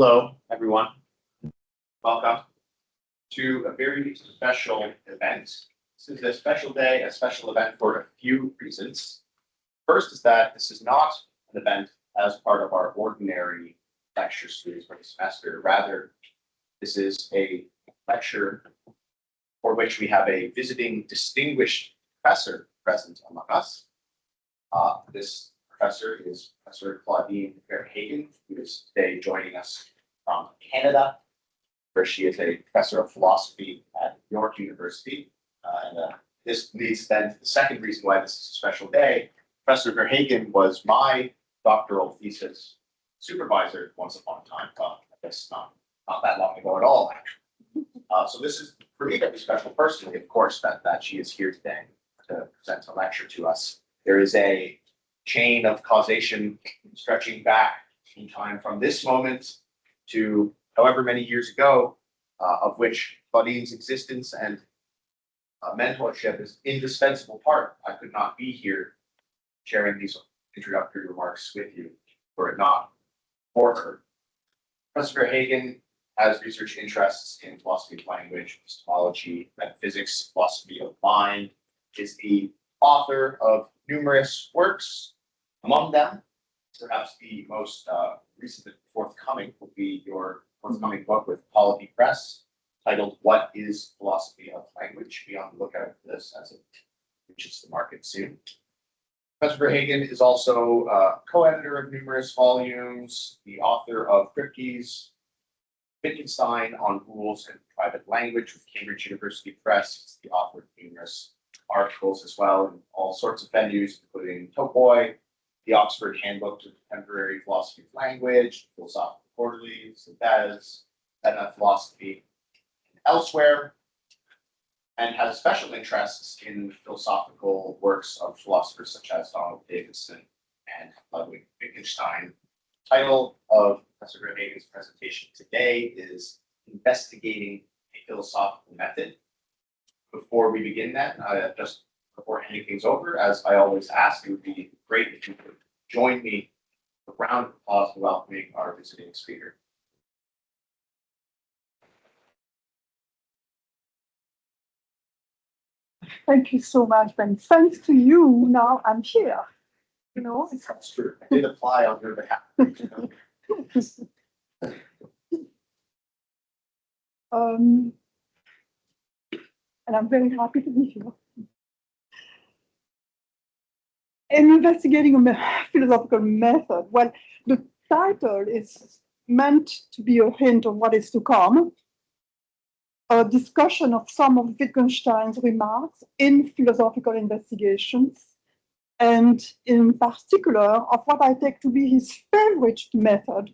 Hello, everyone. Welcome to a very special event. This is a special day, a special event for a few reasons. First is that this is not an event as part of our ordinary lecture series for the semester. Rather, this is a lecture for which we have a visiting distinguished professor present among us. This professor is Professor Claudine Verheggen, who is today joining us from Canada, where she is a professor of philosophy at York University. This leads then to the second reason why this is a special day. Professor Verheggen was my doctoral thesis supervisor once upon a time. Well, I guess not that long ago at all, actually. So this is for me very special personally, of course, that she is here today to present a lecture to us. There is a chain of causation stretching back in time from this moment to however many years ago, of which Claudine's existence and mentorship is indispensable part. I could not be here sharing these introductory remarks with you were it not for her. Professor Verheggen has research interests in philosophy of language, epistemology, metaphysics, philosophy of mind, is the author of numerous works. Among them, perhaps the most recent and forthcoming will be your forthcoming book with Polity Press, titled What is Philosophy of Language? Be on the lookout for this as it reaches the market soon. Professor Verheggen is also co-editor of numerous volumes, the author of Kripke's Wittgenstein on Rules and Private Language with Cambridge University Press. He's the author of numerous articles as well in all sorts of venues, including Topoi, the Oxford Handbook to Contemporary Philosophy of Language, Philosophical Quarterly, Synthèse, Meta Philosophy, and elsewhere, and has special interests in philosophical works of philosophers such as Donald Davidson and Ludwig Wittgenstein. The title of Professor Verheggen's presentation today is Investigating a Philosophical Method. Before we begin that, just before handing things over, as I always ask, it would be great if you could join me with a round of applause in welcoming our visiting speaker. Thank you so much, Ben. Thanks to you, now I'm here. You know, That's true. I did apply on your behalf. And I'm very happy to be here. In investigating a philosophical method, well, the title is meant to be a hint of what is to come, a discussion of some of Wittgenstein's remarks in philosophical investigations, and in particular of what I take to be his favorite method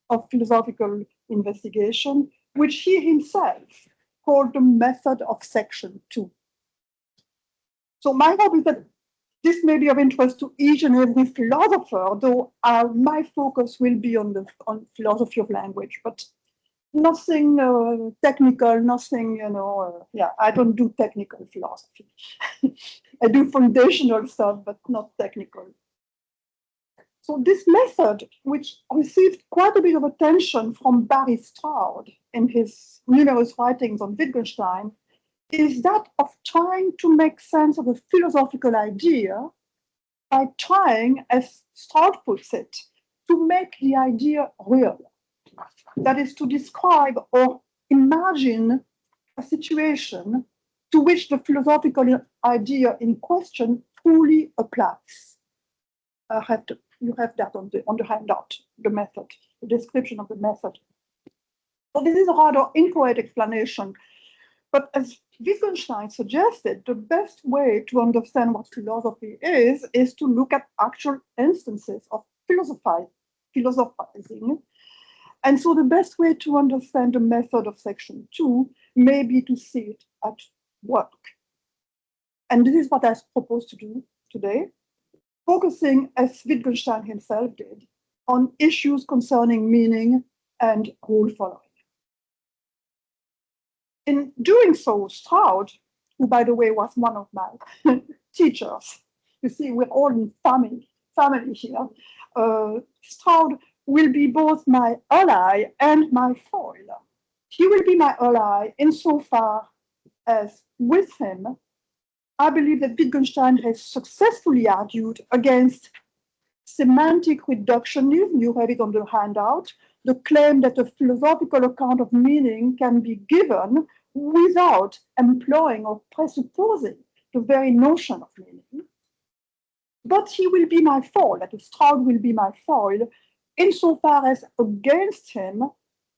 of philosophical investigation, which he himself called the method of section 2. So my hope is that this may be of interest to each and every philosopher, though my focus will be on philosophy of language, but nothing technical, nothing, I don't do technical philosophy. I do foundational stuff, but not technical. So this method, which received quite a bit of attention from Barry Stroud in his numerous writings on Wittgenstein, is that of trying to make sense of a philosophical idea by trying, as Stroud puts it, to make the idea real. That is, to describe or imagine a situation to which the philosophical idea in question fully applies. You have that on the handout, the method, the description of the method. So this is a rather inchoate explanation, but as Wittgenstein suggested, the best way to understand what philosophy is to look at actual instances of philosophizing. And so the best way to understand the method of section 2 may be to see it at work. And this is what I propose to do today, focusing, as Wittgenstein himself did, on issues concerning meaning and rule following. In doing so, Stroud, who by the way was one of my teachers, you see, we're all in family here, Stroud will be both my ally and my foil. He will be my ally insofar as with him, I believe that Wittgenstein has successfully argued against semantic reductionism. You have it on the handout, the claim that a philosophical account of meaning can be given without employing or presupposing the very notion of meaning. But he will be my foil, that is, Stroud will be my foil, insofar as against him,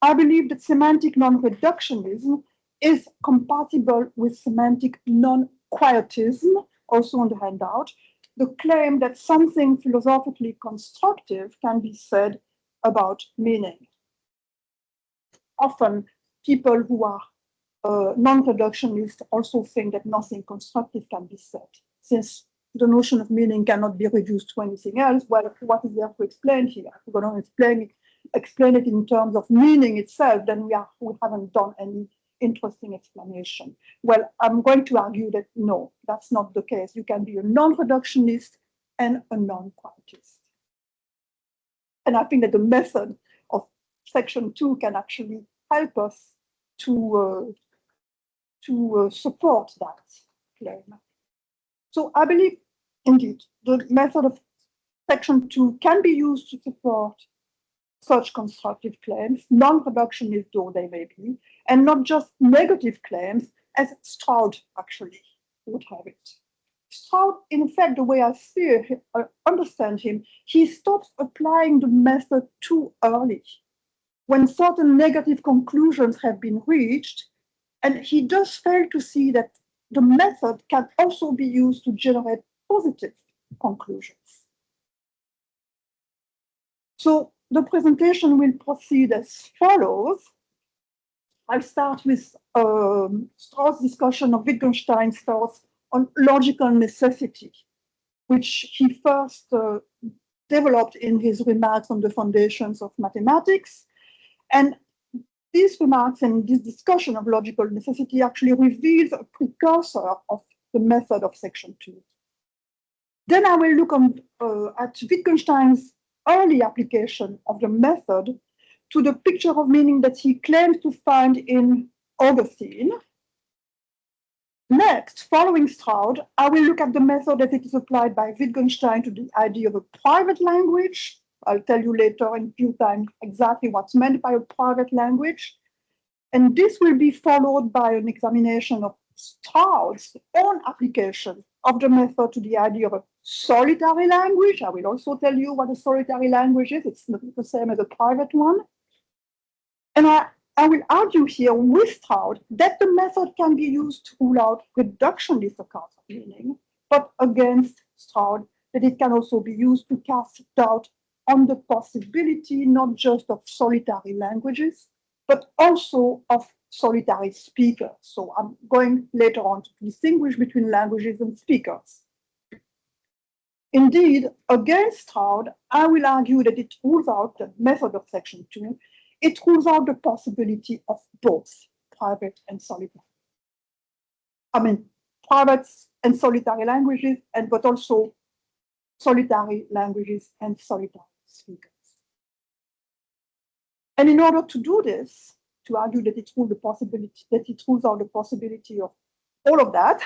I believe that semantic non-reductionism is compatible with semantic non-quietism, also on the handout, the claim that something philosophically constructive can be said about meaning. Often, people who are non-reductionists also think that nothing constructive can be said, since the notion of meaning cannot be reduced to anything else. Well, what is there to explain here? If we're going to explain it in terms of meaning itself, then we haven't done any interesting explanation. Well, I'm going to argue that no, that's not the case. You can be a non-reductionist and a non-quietist. And I think that the method of section 2 can actually help us to support that claim. So I believe, indeed, the method of section 2 can be used to support such constructive claims, non-reductionist though they may be, and not just negative claims, as Stroud actually would have it. Stroud, in fact, the way I understand him, he stops applying the method too early, when certain negative conclusions have been reached, and he does fail to see that the method can also be used to generate positive conclusions. So the presentation will proceed as follows. I'll start with Strauss' discussion of Wittgenstein's thoughts on logical necessity, which he first developed in his remarks on the foundations of mathematics. And these remarks and this discussion of logical necessity actually reveals a precursor of the method of section 2. Then I will look at Wittgenstein's early application of the method to the picture of meaning that he claims to find in Augustine. Next, following Stroud, I will look at the method as it is applied by Wittgenstein to the idea of a private language. I'll tell you later in due time exactly what's meant by a private language. And this will be followed by an examination of Stroud's own application of the method to the idea of a solitary language. I will also tell you what a solitary language is. It's not the same as a private one. And I will argue here with Stroud that the method can be used to rule out reductionist accounts of meaning, but against Stroud that it can also be used to cast doubt on the possibility not just of solitary languages, but also of solitary speakers. So I'm going later on to distinguish between languages and speakers. Indeed, against Stroud, I will argue that it rules out the method of section 2. It rules out the possibility of both private and solitary. I mean, private and solitary languages, but also solitary languages and solitary speakers. And in order to do this, to argue that it rules out the possibility of all of that,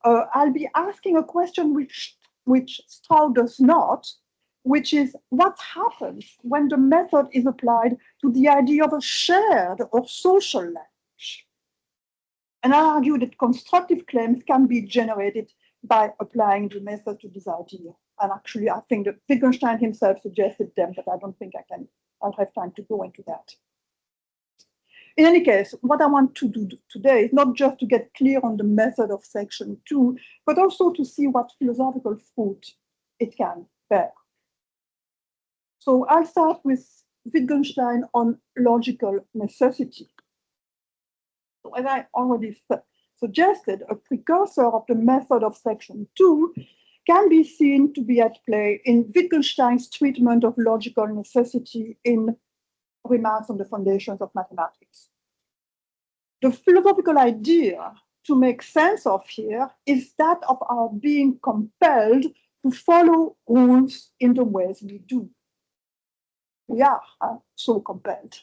I'll be asking a question which Stroud does not, which is what happens when the method is applied to the idea of a shared or social language. And I argue that constructive claims can be generated by applying the method to this idea. And actually, I think that Wittgenstein himself suggested them, but I don't think I'll have time to go into that. In any case, what I want to do today is not just to get clear on the method of section 2, but also to see what philosophical fruit it can bear. So I'll start with Wittgenstein on logical necessity. So as I already suggested, a precursor of the method of section 2 can be seen to be at play in Wittgenstein's treatment of logical necessity in Remarks on the Foundations of Mathematics. The philosophical idea to make sense of here is that of our being compelled to follow rules in the ways we do. we are so compelled.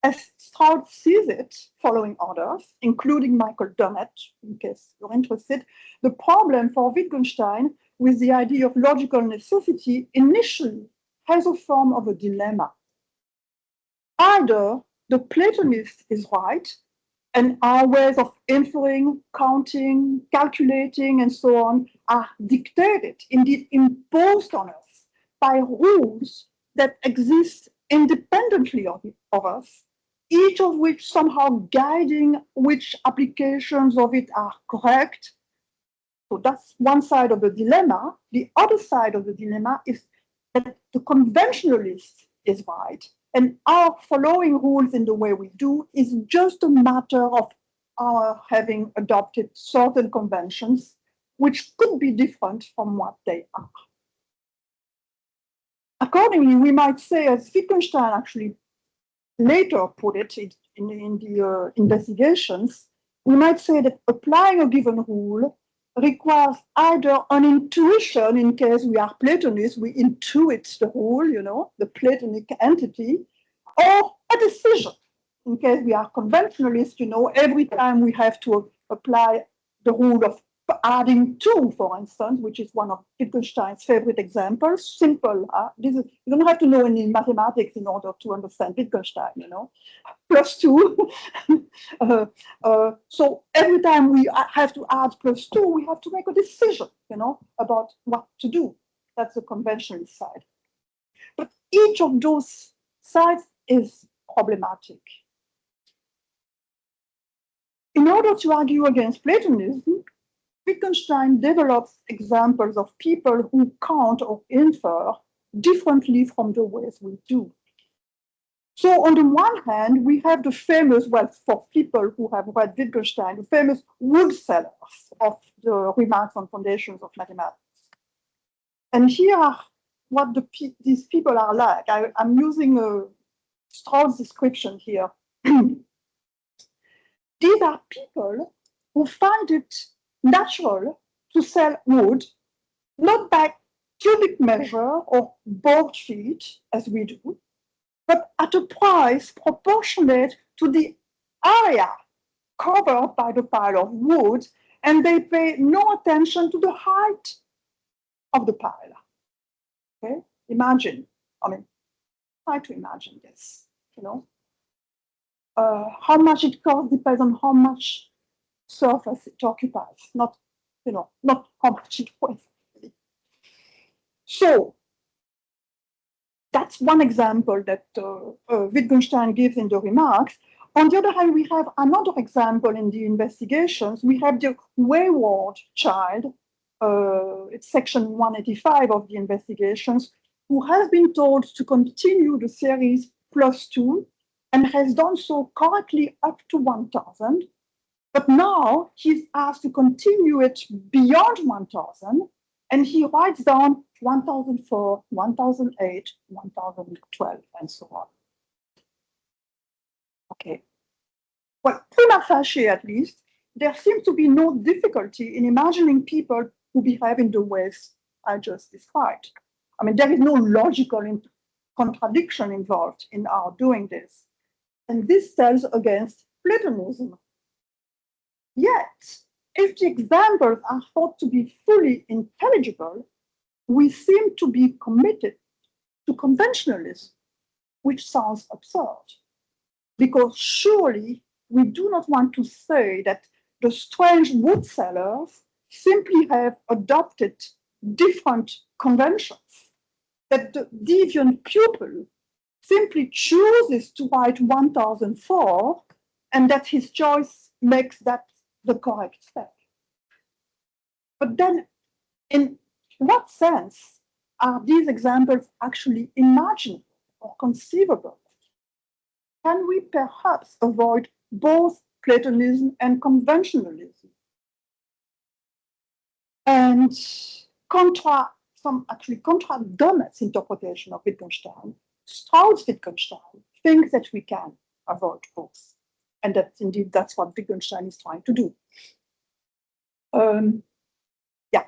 As Stroud sees it, following others, including Michael Dunnett, in case you're interested, the problem for Wittgenstein with the idea of logical necessity initially has a form of a dilemma. Either the Platonist is right, and our ways of inferring, counting, calculating, and so on are dictated, indeed imposed on us by rules that exist independently of us, each of which somehow guiding which applications of it are correct. So that's one side of the dilemma. The other side of the dilemma is that the conventionalist is right, and our following rules in the way we do is just a matter of our having adopted certain conventions, which could be different from what they are. Accordingly, we might say, as Wittgenstein actually later put it in the investigations, we might say that applying a given rule requires either an intuition, in case we are Platonists, we intuit the rule, the Platonic entity, or a decision. In case we are conventionalists, every time we have to apply the rule of adding 2, for instance, which is one of Wittgenstein's favorite examples, simple. You don't have to know any mathematics in order to understand Wittgenstein, +2. So every time we have to add +2, we have to make a decision, about what to do. That's the conventional side. But each of those sides is problematic. In order to argue against Platonism, Wittgenstein develops examples of people who count or infer differently from the ways we do. So on the one hand, we have the famous, for people who have read Wittgenstein, the famous wood sellers of the Remarks on Foundations of Mathematics. And here are what these people are like. I'm using a Straud's description here. These are people who find it natural to sell wood, not by cubic measure or board feet, as we do, but at a price proportionate to the area covered by the pile of wood, and they pay no attention to the height of the pile. Okay? Try to imagine this, how much it costs depends on how much surface it occupies, not how much it weighs. So that's one example that Wittgenstein gives in the remarks. On the other hand, we have another example in the investigations. We have the wayward child, it's section 185 of the investigations, who has been told to continue the series +2 and has done so correctly up to 1000. But now he's asked to continue it beyond 1000, and he writes down 1004, 1008, 1012, and so on. Okay. Well, prima facie at least, there seems to be no difficulty in imagining people who behave in the ways I just described. There is no logical contradiction involved in our doing this. And this tells against Platonism. Yet, if the examples are thought to be fully intelligible, we seem to be committed to conventionalism, which sounds absurd. Because surely we do not want to say that the strange wood sellers simply have adopted different conventions, that the deviant pupil simply chooses to write 1004, and that his choice makes that the correct step. But then, in what sense are these examples actually imaginable or conceivable? Can we perhaps avoid both Platonism and conventionalism? And contra Dummett's interpretation of Wittgenstein, Straud's Wittgenstein thinks that we can avoid both. And that's what Wittgenstein is trying to do.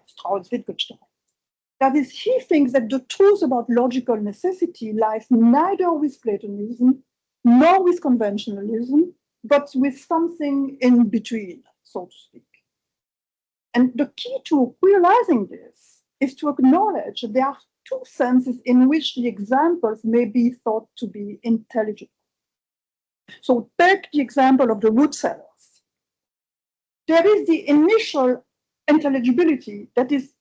Straud's Wittgenstein. That is, he thinks that the truth about logical necessity lies neither with Platonism nor with conventionalism, but with something in between, so to speak. And the key to realizing this is to acknowledge that there are two senses in which the examples may be thought to be intelligible. So take the example of the wood sellers. There is the initial intelligibility that is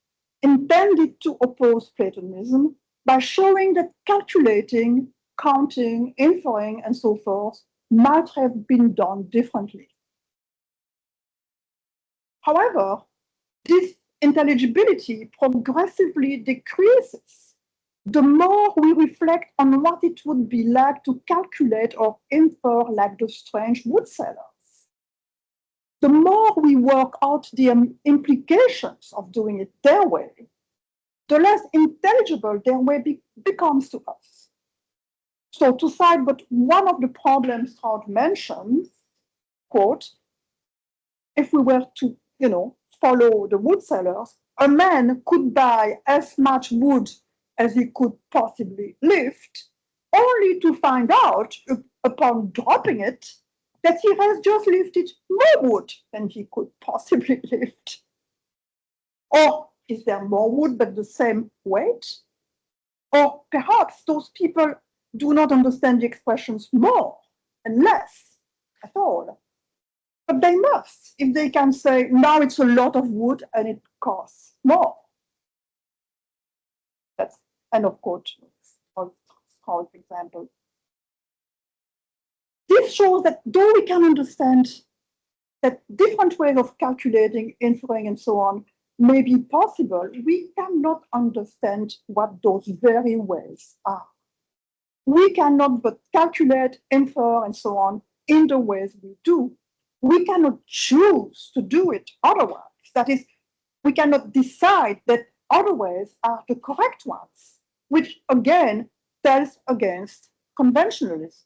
intended to oppose Platonism by showing that calculating, counting, inferring, and so forth might have been done differently. However, this intelligibility progressively decreases the more we reflect on what it would be like to calculate or infer like the strange wood sellers. The more we work out the implications of doing it their way, the less intelligible their way becomes to us. So to cite but one of the problems Stroud mentions, quote, if we were to, follow the wood sellers, a man could buy as much wood as he could possibly lift, only to find out upon dropping it that he has just lifted more wood than he could possibly lift. Or is there more wood but the same weight? Or perhaps those people do not understand the expressions more and less at all. But they must, if they can say, now it's a lot of wood and it costs more. That's end of quote, for example. This shows that though we can understand that different ways of calculating, inferring, and so on may be possible, we cannot understand what those very ways are. We cannot but calculate, infer, and so on in the ways we do. We cannot choose to do it otherwise. That is, we cannot decide that other ways are the correct ones, which again tells against conventionalism.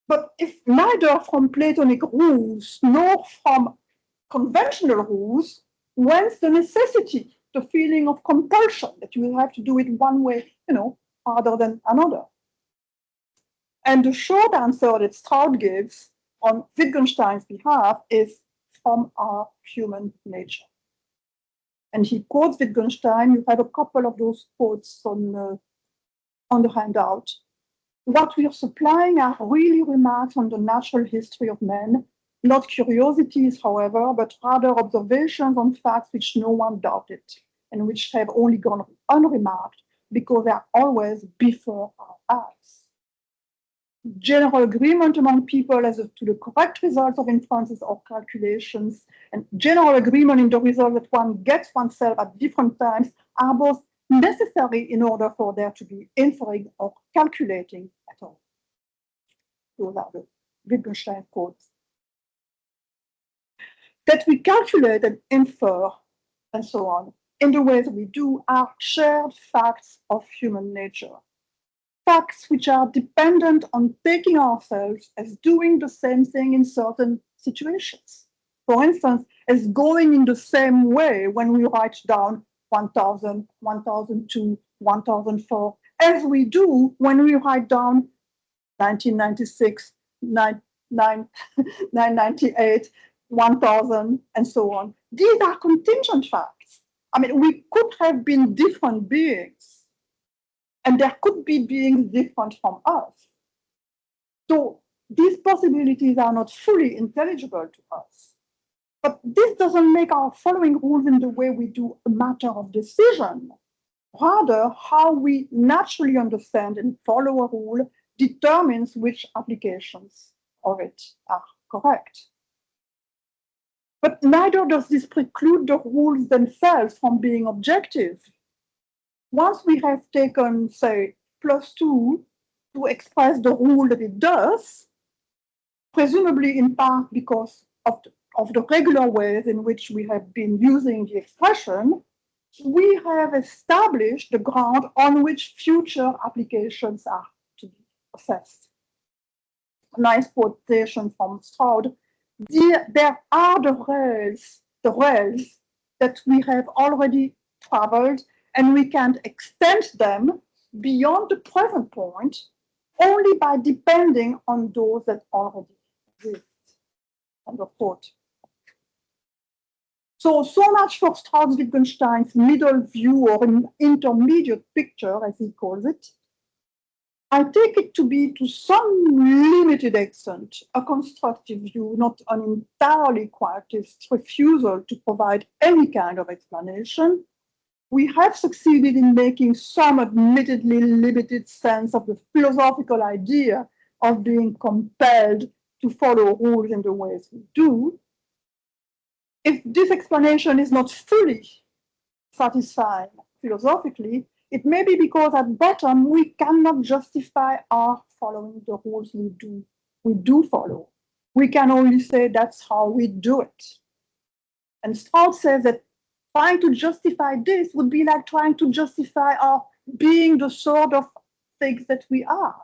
But if neither from Platonic rules nor from conventional rules, whence the necessity, the feeling of compulsion that you have to do it one way, rather than another? And the short answer that Stroud gives on Wittgenstein's behalf is from our human nature. And he quotes Wittgenstein. You have a couple of those quotes on the handout. What we are supplying are really remarks on the natural history of men, not curiosities, however, but rather observations on facts which no one doubted and which have only gone unremarked because they are always before our eyes. General agreement among people as to the correct results of inferences or calculations, and general agreement in the result that one gets oneself at different times are both necessary in order for there to be inferring or calculating at all. Those are the Wittgenstein quotes. That we calculate and infer and so on in the ways we do are shared facts of human nature. Facts which are dependent on taking ourselves as doing the same thing in certain situations. For instance, as going in the same way when we write down 1000, 1002, 1004, as we do when we write down 1996, 998, 1000, and so on. These are contingent facts. I mean, we could have been different beings, and there could be beings different from us. So these possibilities are not fully intelligible to us. But this doesn't make our following rules in the way we do a matter of decision. Rather, how we naturally understand and follow a rule determines which applications of it are correct. But neither does this preclude the rules themselves from being objective. Once we have taken, say, +2 to express the rule that it does, presumably in part because of the regular ways in which we have been using the expression, we have established the ground on which future applications are to be assessed. A nice quotation from Stroud. There are the rails that we have already traveled, and we can extend them beyond the present point only by depending on those that already exist. End of quote. So much for Strauss-Wittgenstein's middle view, or an intermediate picture, as he calls it. I take it to be, to some limited extent, a constructive view, not an entirely quietist refusal to provide any kind of explanation. We have succeeded in making some admittedly limited sense of the philosophical idea of being compelled to follow rules in the ways we do. If this explanation is not fully satisfying philosophically, it may be because at bottom we cannot justify our following the rules we do follow. We can only say that's how we do it. And Strauss says that trying to justify this would be like trying to justify our being the sort of things that we are.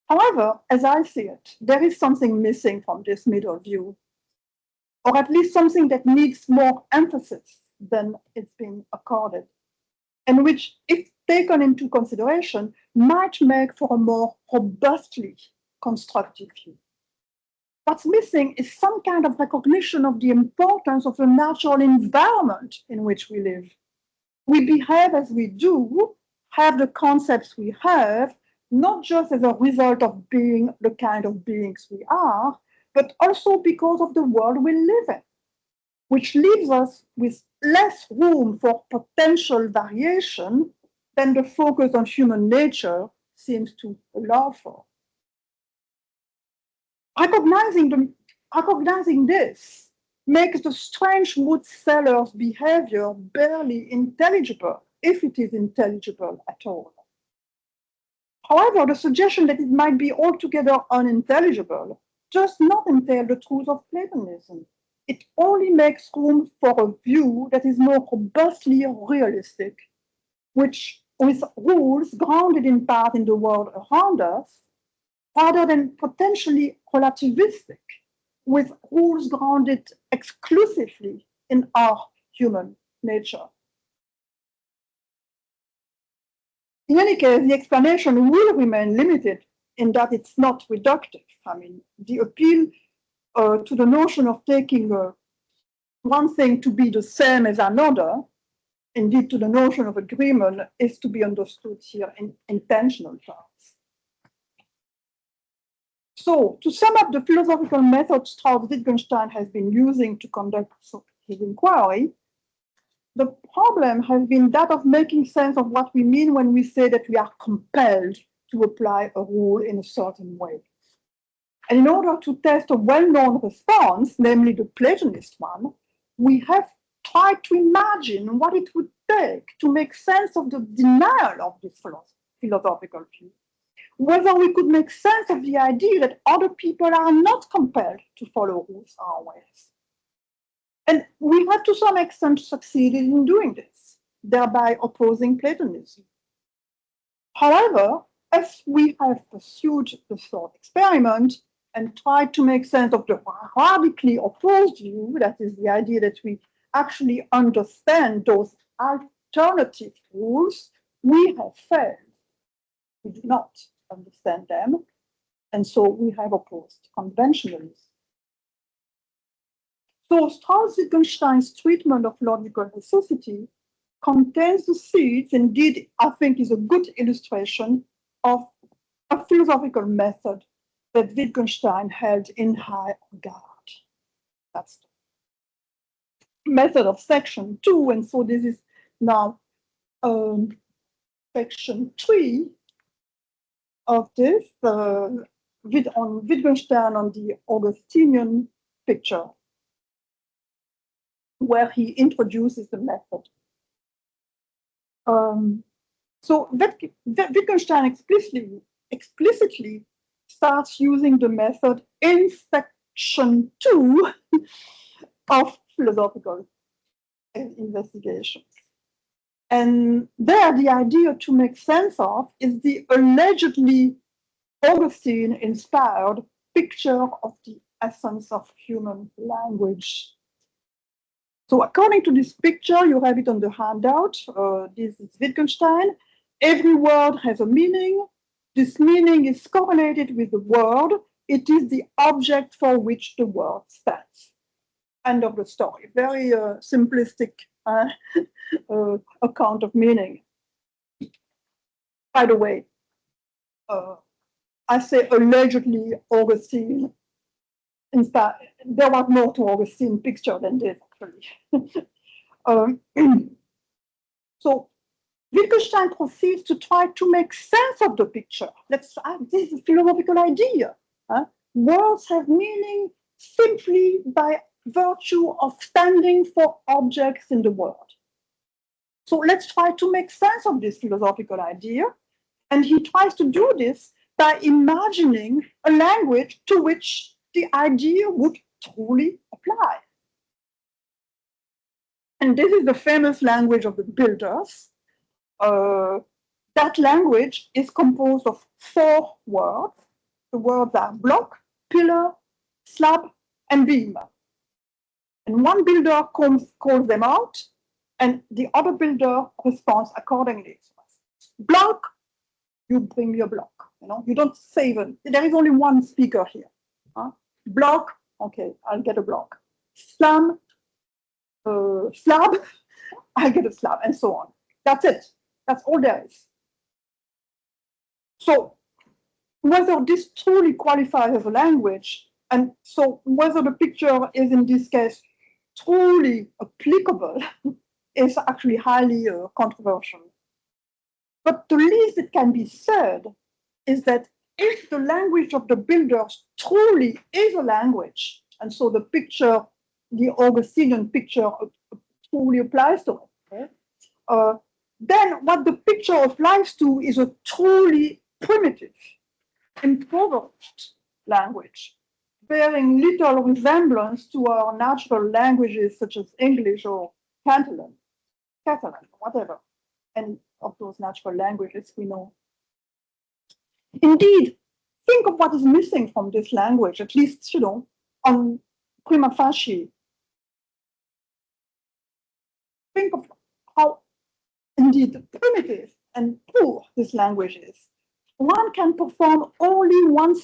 However, as I see it, there is something missing from this middle view, or at least something that needs more emphasis than it's been accorded, and which, if taken into consideration, might make for a more robustly constructive view. What's missing is some kind of recognition of the importance of the natural environment in which we live. We behave as we do, have the concepts we have, not just as a result of being the kind of beings we are, but also because of the world we live in, which leaves us with less room for potential variation than the focus on human nature seems to allow for. Recognizing this makes the strange mood seller's behavior barely intelligible, if it is intelligible at all. However, the suggestion that it might be altogether unintelligible does not entail the truth of Platonism. It only makes room for a view that is more robustly realistic, which, with rules grounded in part in the world around us, rather than potentially relativistic, with rules grounded exclusively in our human nature. In any case, the explanation will remain limited in that it's not reductive. I mean, the appeal to the notion of taking one thing to be the same as another, indeed to the notion of agreement, is to be understood here in intentional terms. So, to sum up the philosophical method Strauss-Wittgenstein has been using to conduct his inquiry, the problem has been that of making sense of what we mean when we say that we are compelled to apply a rule in a certain way. And in order to test a well-known response, namely the Platonist one, we have tried to imagine what it would take to make sense of the denial of this philosophical view. Whether we could make sense of the idea that other people are not compelled to follow rules our ways. And we have to some extent succeeded in doing this, thereby opposing Platonism. However, as we have pursued the thought experiment and tried to make sense of the radically opposed view, that is the idea that we actually understand those alternative rules, we have failed. We do not understand them, and so we have opposed conventionalism. So Strauss-Wittgenstein's treatment of logical necessity contains the seeds, indeed, I think is a good illustration of a philosophical method that Wittgenstein held in high regard. That's the method of section 2, and so this is now section 3 of this, on Wittgenstein on the Augustinian picture, where he introduces the method. So Wittgenstein explicitly starts using the method in section 2 of philosophical investigations. And there, the idea to make sense of is the allegedly Augustine-inspired picture of the essence of human language So according to this picture, you have it on the handout. This is Wittgenstein. Every word has a meaning. This meaning is correlated with the word. It is the object for which the word stands. End of the story. Very simplistic account of meaning. By the way, I say allegedly Augustine. In fact, there was more to Augustine picture than this, actually. So Wittgenstein proceeds to try to make sense of the picture. This is a philosophical idea. Words have meaning simply by virtue of standing for objects in the world. So let's try to make sense of this philosophical idea. And he tries to do this by imagining a language to which the idea would truly apply. And this is the famous language of the builders. That language is composed of 4 words. The words are block, pillar, slab, and beam. And one builder calls them out, and the other builder responds accordingly. Block, you bring your block. You don't save it. There is only one speaker here. Block, okay, I'll get a block. Slab, I'll get a slab, and so on. That's it. That's all there is. So whether this truly qualifies as a language, and so whether the picture is in this case truly applicable, is actually highly controversial. But the least it can be said is that if the language of the builders truly is a language, and so the picture, the Augustinian picture, truly applies to it, then what the picture applies to is a truly primitive, impoverished language, bearing little resemblance to our natural languages such as English or Catalan, whatever, and of those natural languages we know. Indeed, think of what is missing from this language, at least, on prima facie. Think of how, indeed, primitive and poor this language is. One can perform only one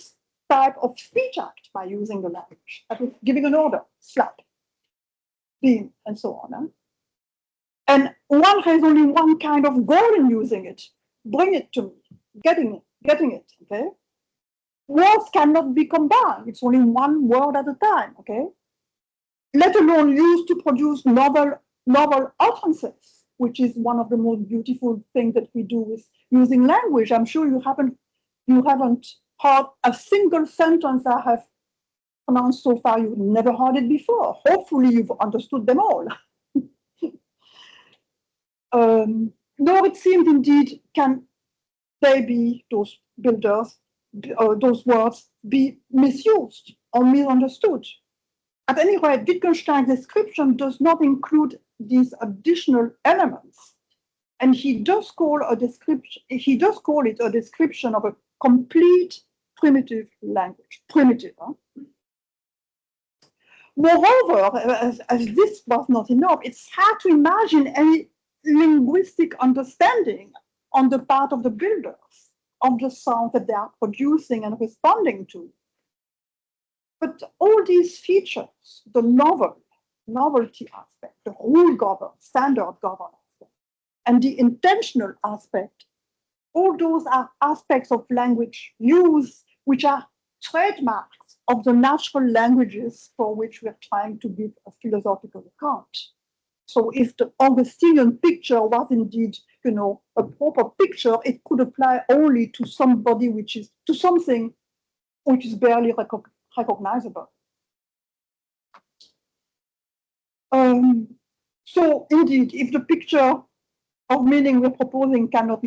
type of speech act by using the language, that is giving an order, slap, beam, and so on. And one has only one kind of goal in using it. Bring it to me, getting it, okay? Words cannot be combined. It's only one word at a time, okay? Let alone used to produce novel utterances, which is one of the most beautiful things that we do with using language. I'm sure you haven't heard a single sentence I have pronounced so far. You've never heard it before. Hopefully you've understood them all. Nor it seems indeed can they be, those builders, those words be misused or misunderstood. At any rate, Wittgenstein's description does not include these additional elements, and he does call it a description of a complete primitive language. Primitive. Moreover, as this was not enough, it's hard to imagine any linguistic understanding on the part of the builders of the sound that they are producing and responding to. But all these features, the novelty aspect, the rule-governed, standard-governed aspect, and the intentional aspect, all those are aspects of language use which are trademarks of the natural languages for which we're trying to give a philosophical account. So if the Augustinian picture was indeed, a proper picture, it could apply only to something which is barely recognizable. So indeed, if the picture of meaning we're proposing cannot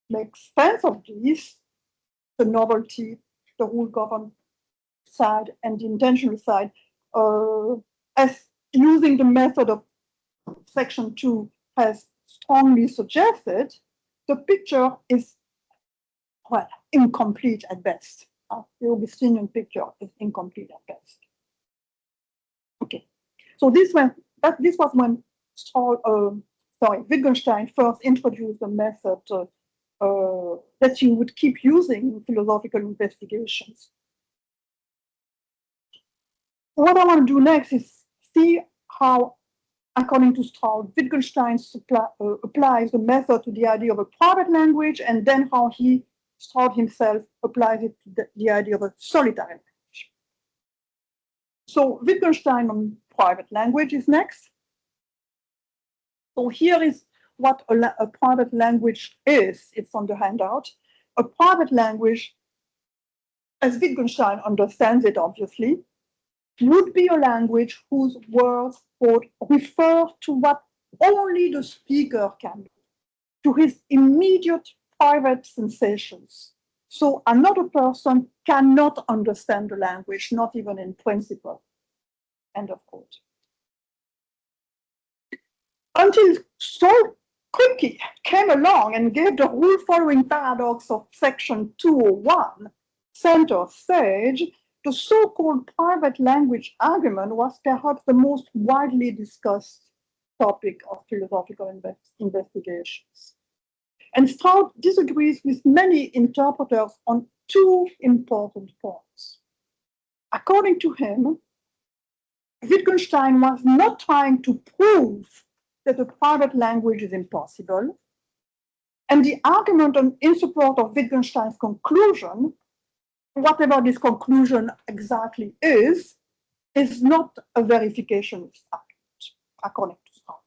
make sense of these, the novelty, the rule-governed side, and the intentional side, as using the method of section 2 has strongly suggested, the picture is, well, incomplete at best. The Augustinian picture is incomplete at best. Okay, so this this was when Wittgenstein first introduced the method that you would keep using in philosophical investigations. What I want to do next is see how, according to Strauss, Wittgenstein applies the method to the idea of a private language, and then how Strauss himself applies it to the idea of a solitary language. So Wittgenstein on private language is next. So here is what a private language is. It's on the handout. A private language, as Wittgenstein understands it, obviously, would be a language whose words would refer to what only the speaker can do, to his immediate private sensations. So another person cannot understand the language, not even in principle. End of quote. Until Saul Kripke came along and gave the rule-following paradox of section 201 center stage, the so-called private language argument was perhaps the most widely discussed topic of philosophical investigations. And Strauss disagrees with many interpreters on two important points. According to him, Wittgenstein was not trying to prove that a private language is impossible, and the argument in support of Wittgenstein's conclusion, whatever this conclusion exactly is not a verificationist argument, according to Strauss.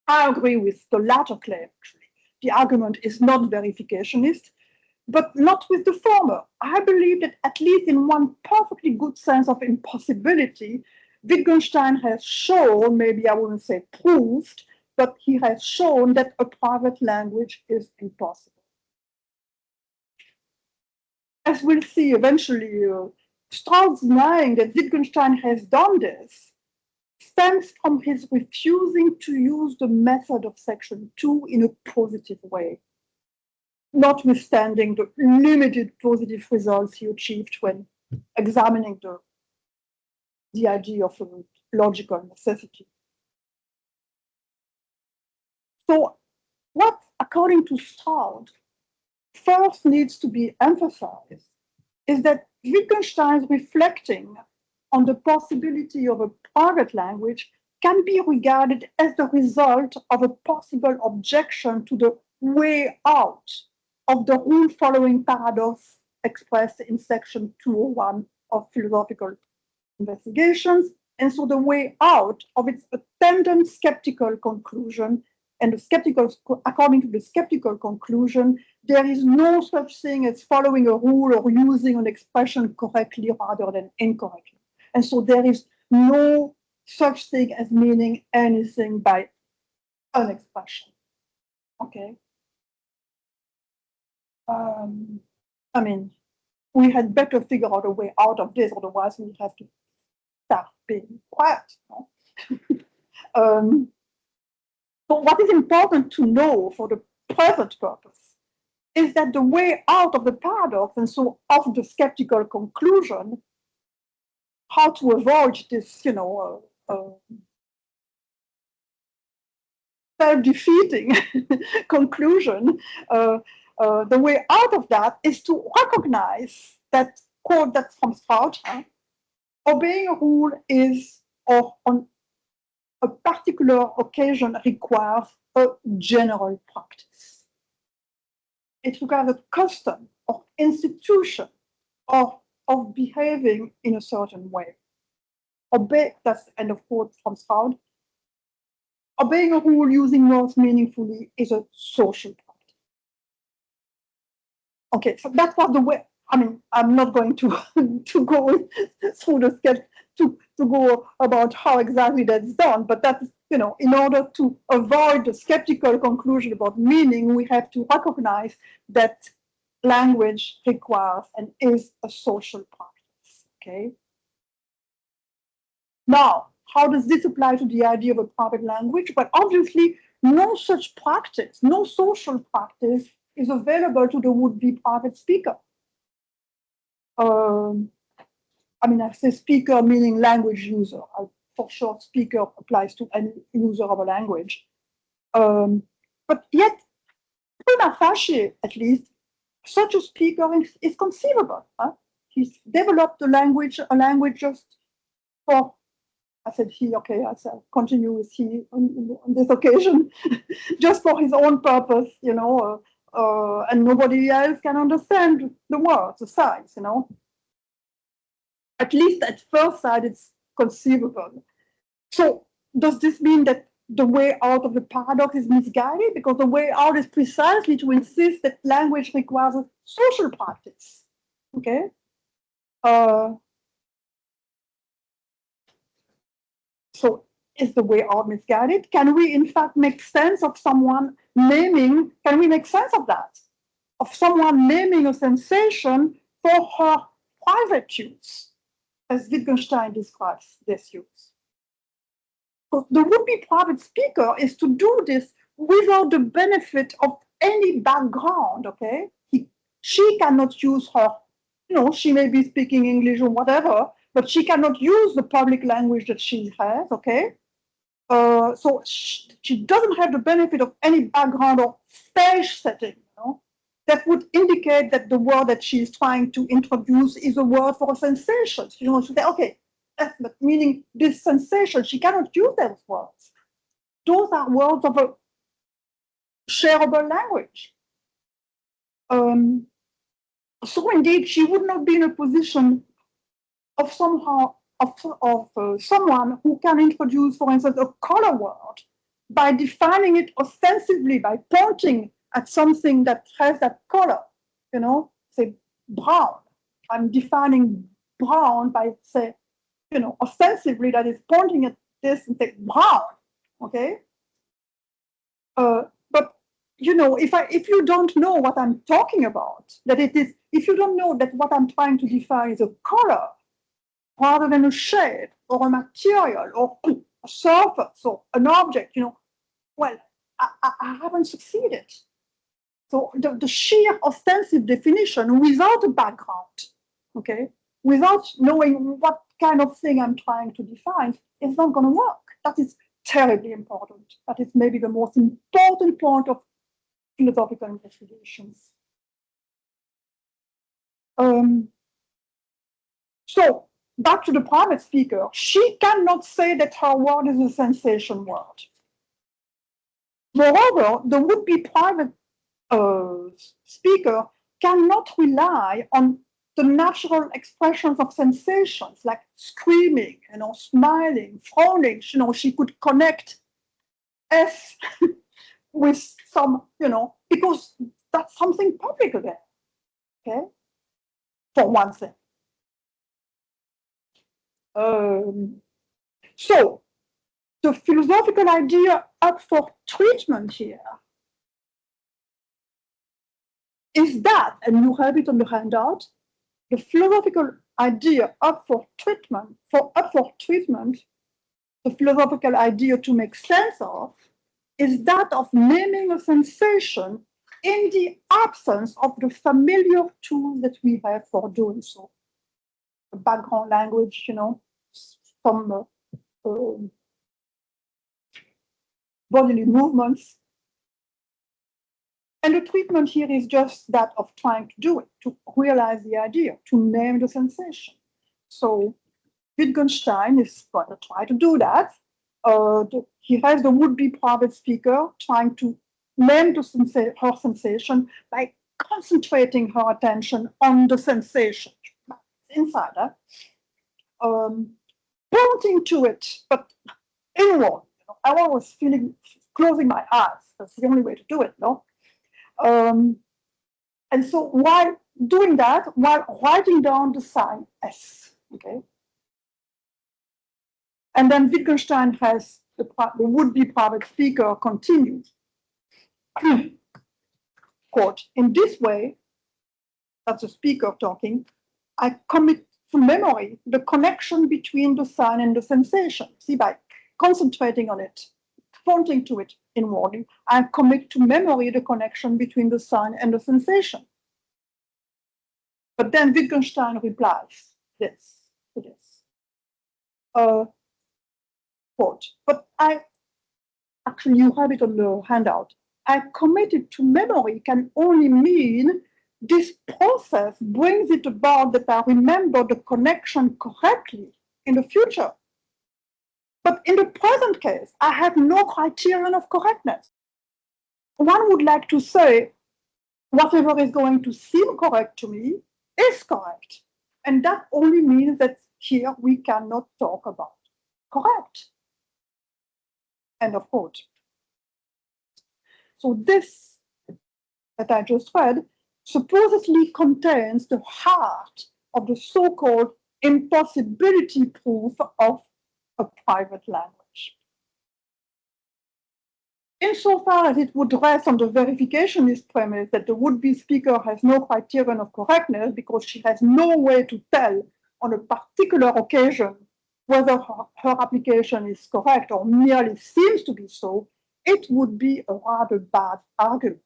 I agree with the latter claim, actually. The argument is not verificationist, but not with the former. I believe that at least in one perfectly good sense of impossibility, Wittgenstein has shown, maybe I wouldn't say proved, but he has shown that a private language is impossible. As we'll see eventually, Strauss denying that Wittgenstein has done this stems from his refusing to use the method of section 2 in a positive way, notwithstanding the limited positive results he achieved when examining the idea of logical necessity. So what, according to Strauss, first needs to be emphasized is that Wittgenstein's reflecting on the possibility of a private language can be regarded as the result of a possible objection to the way out of the rule-following paradox expressed in section 201 of philosophical investigations, and so the way out of its attendant skeptical conclusion. And according to the skeptical conclusion, there is no such thing as following a rule or using an expression correctly rather than incorrectly. And so there is no such thing as meaning anything by an expression. Okay. I mean, we had better figure out a way out of this, otherwise we have to start being quiet. No? But what is important to know for the present purpose is that the way out of the paradox, and so of the skeptical conclusion, how to avoid this, self-defeating conclusion, the way out of that is to recognize that, quote, that's from Strauss, obeying a rule is, or on a particular occasion, requires a general practice. It requires a custom or institution or of behaving in a certain way. Obey, that's the end of quote from Strauss. Obeying a rule using words meaningfully is a social practice. Okay, so that was the way. I mean, I'm not going to go through the sketch to go about how exactly that's done, but that's, in order to avoid the skeptical conclusion about meaning, we have to recognize that language requires and is a social practice. Okay. Now, how does this apply to the idea of a private language? But obviously, no such practice, no social practice is available to the would-be private speaker. I mean, I say speaker meaning language user. for sure speaker applies to any user of a language. But yet, prima facie, at least, such a speaker is conceivable. Huh? He's developed a language just for, I said he, okay, I said continue with he on this occasion, just for his own purpose, you know, and nobody else can understand the words, the signs, you know. At least at first sight, it's conceivable. So does this mean that the way out of the paradox is misguided? Because the way out is precisely to insist that language requires a social practice. Okay. So is the way out misguided? Can we in fact make sense of someone naming, can we make sense of that? Of someone naming a sensation for her private use, as Wittgenstein describes this use. So the would-be private speaker is to do this without the benefit of any background, okay? She cannot use her, you know, she may be speaking English or whatever, but she cannot use the public language that she has, okay? So she doesn't have the benefit of any background or stage setting, you know, that would indicate that the word that she is trying to introduce is a word for a sensation. You know, she say, okay, but meaning this sensation, she cannot use those words. Those are words of a shareable language. So indeed, she would not be in a position of somehow of someone who can introduce, for instance, a color word by defining it ostensibly by pointing at something that has that color. You know, say brown. I'm defining brown by say, you know, ostensibly that is pointing at this and say brown. Okay. But you know, if you don't know what I'm talking about, that it is, if you don't know that what I'm trying to define is a color rather than a shade or a material or a surface or an object, you know, well, I haven't succeeded. So the sheer ostensive definition without a background, okay, without knowing what kind of thing I'm trying to define, is not going to work. That is terribly important. That is maybe the most important point of philosophical investigations. So back to the private speaker, she cannot say that her word is a sensation word. Moreover, the would-be private speaker cannot rely on the natural expressions of sensations like screaming, you know, smiling, frowning. You know, she could connect S with some, you know, because that's something public again. Okay, for one thing. So the philosophical idea up for treatment here is that, and you have it on the handout, the philosophical idea up for treatment, the philosophical idea to make sense of, is that of naming a sensation in the absence of the familiar tools that we have for doing so. The background language, you know, some bodily movements. And the treatment here is just that of trying to do it, to realize the idea, to name the sensation. So Wittgenstein is going to try to do that. He has the would-be private speaker trying to name her sensation by concentrating her attention on the sensation. Inside her. Pointing to it, but inward. You know, I was closing my eyes. That's the only way to do it, no? And so while doing that, while writing down the sign S, okay? And then Wittgenstein has the would-be private speaker continue. Quote, in this way, that's the speaker talking, I commit to memory the connection between the sign and the sensation. See, by concentrating on it, pointing to it inwardly, I commit to memory the connection between the sign and the sensation. But then Wittgenstein replies to this. quote, but actually you have it on the handout. I committed to memory can only mean this process brings it about that I remember the connection correctly in the future. But in the present case, I have no criterion of correctness. One would like to say, whatever is going to seem correct to me is correct. And that only means that here we cannot talk about correct. End of quote. So this that I just read supposedly contains the heart of the so-called impossibility proof of a private language. Insofar as it would rest on the verificationist premise that the would-be speaker has no criterion of correctness because she has no way to tell on a particular occasion whether her application is correct or merely seems to be so, it would be a rather bad argument.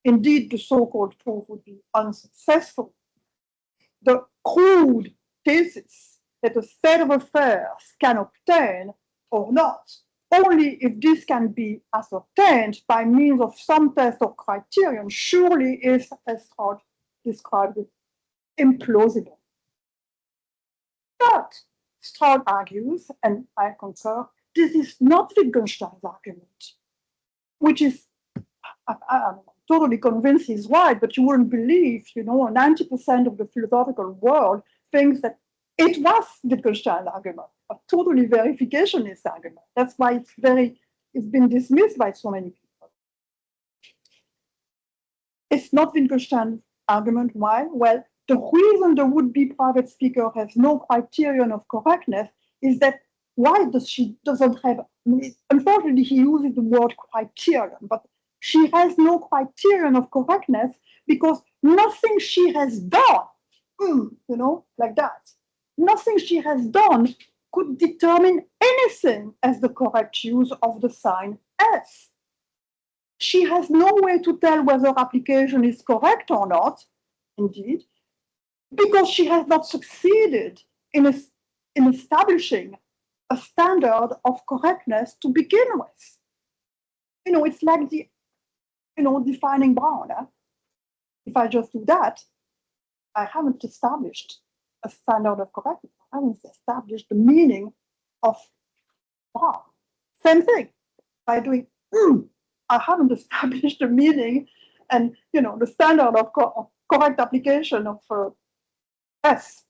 Indeed, the so-called proof would be unsuccessful. The crude thesis that a state of affairs can obtain or not, only if this can be ascertained by means of some test or criterion, surely is, as Stroud described it, implausible. But Stroud argues, and I concur, this is not Wittgenstein's argument, which is, I'm totally convinced he's right, but you wouldn't believe, 90% of the philosophical world thinks that it was Wittgenstein's argument, a totally verificationist argument. That's why it's been dismissed by so many people. It's not Wittgenstein's argument. Why? Well, the reason the would-be private speaker has no criterion of correctness is that why she doesn't have, unfortunately he uses the word criterion, but she has no criterion of correctness because nothing she has done, like that, nothing she has done could determine anything as the correct use of the sign S. She has no way to tell whether application is correct or not, indeed, because she has not succeeded in establishing a standard of correctness to begin with. It's like defining brown. If I just do that, I haven't established a standard of correctness. I haven't established the meaning of brown. Same thing. By doing, I haven't established the meaning and, the standard of correct application of S.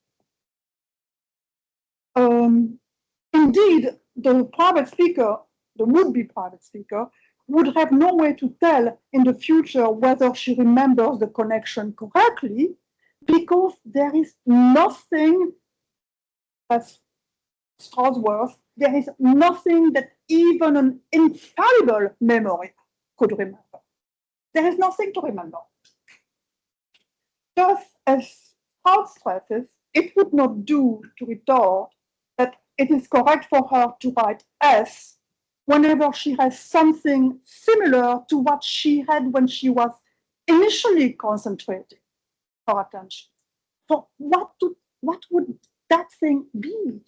Indeed, the private speaker, the would-be private speaker, would have no way to tell in the future whether she remembers the connection correctly because there is nothing, that's Stroud's words, there is nothing that even an infallible memory could remember. There is nothing to remember. Just as Stroud stresses, it would not do to retort that it is correct for her to write S whenever she has something similar to what she had when she was initially concentrating her attention. So what would that thing be?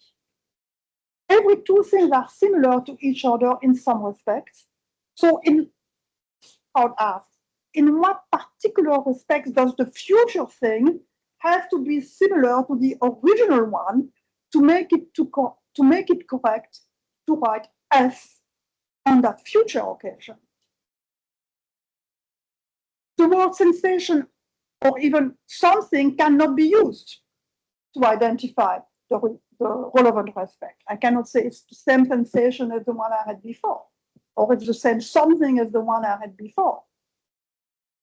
Every two things are similar to each other in some respects. So Stroud asks, in what particular respects does the future thing have to be similar to the original one to make it correct to write S on that future occasion? The word sensation or even something cannot be used to identify the relevant respect. I cannot say it's the same sensation as the one I had before, or it's the same something as the one I had before.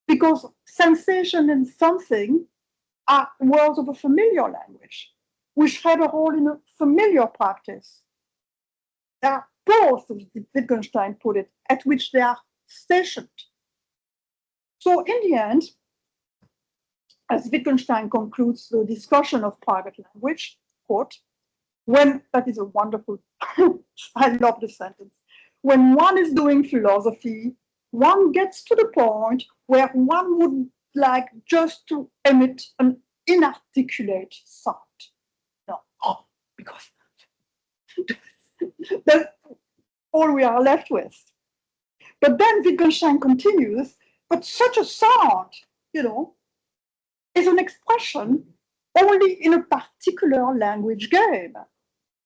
Because sensation and something are words of a familiar language, which have a role in a familiar practice. They are both, as Wittgenstein put it, at which they are stationed. So in the end, as Wittgenstein concludes the discussion of private language, quote, that is a wonderful, I love the sentence, when one is doing philosophy, one gets to the point where one would like just to emit an inarticulate sound. No, because That's all we are left with. But then Wittgenstein continues, but such a sound, is an expression only in a particular language game,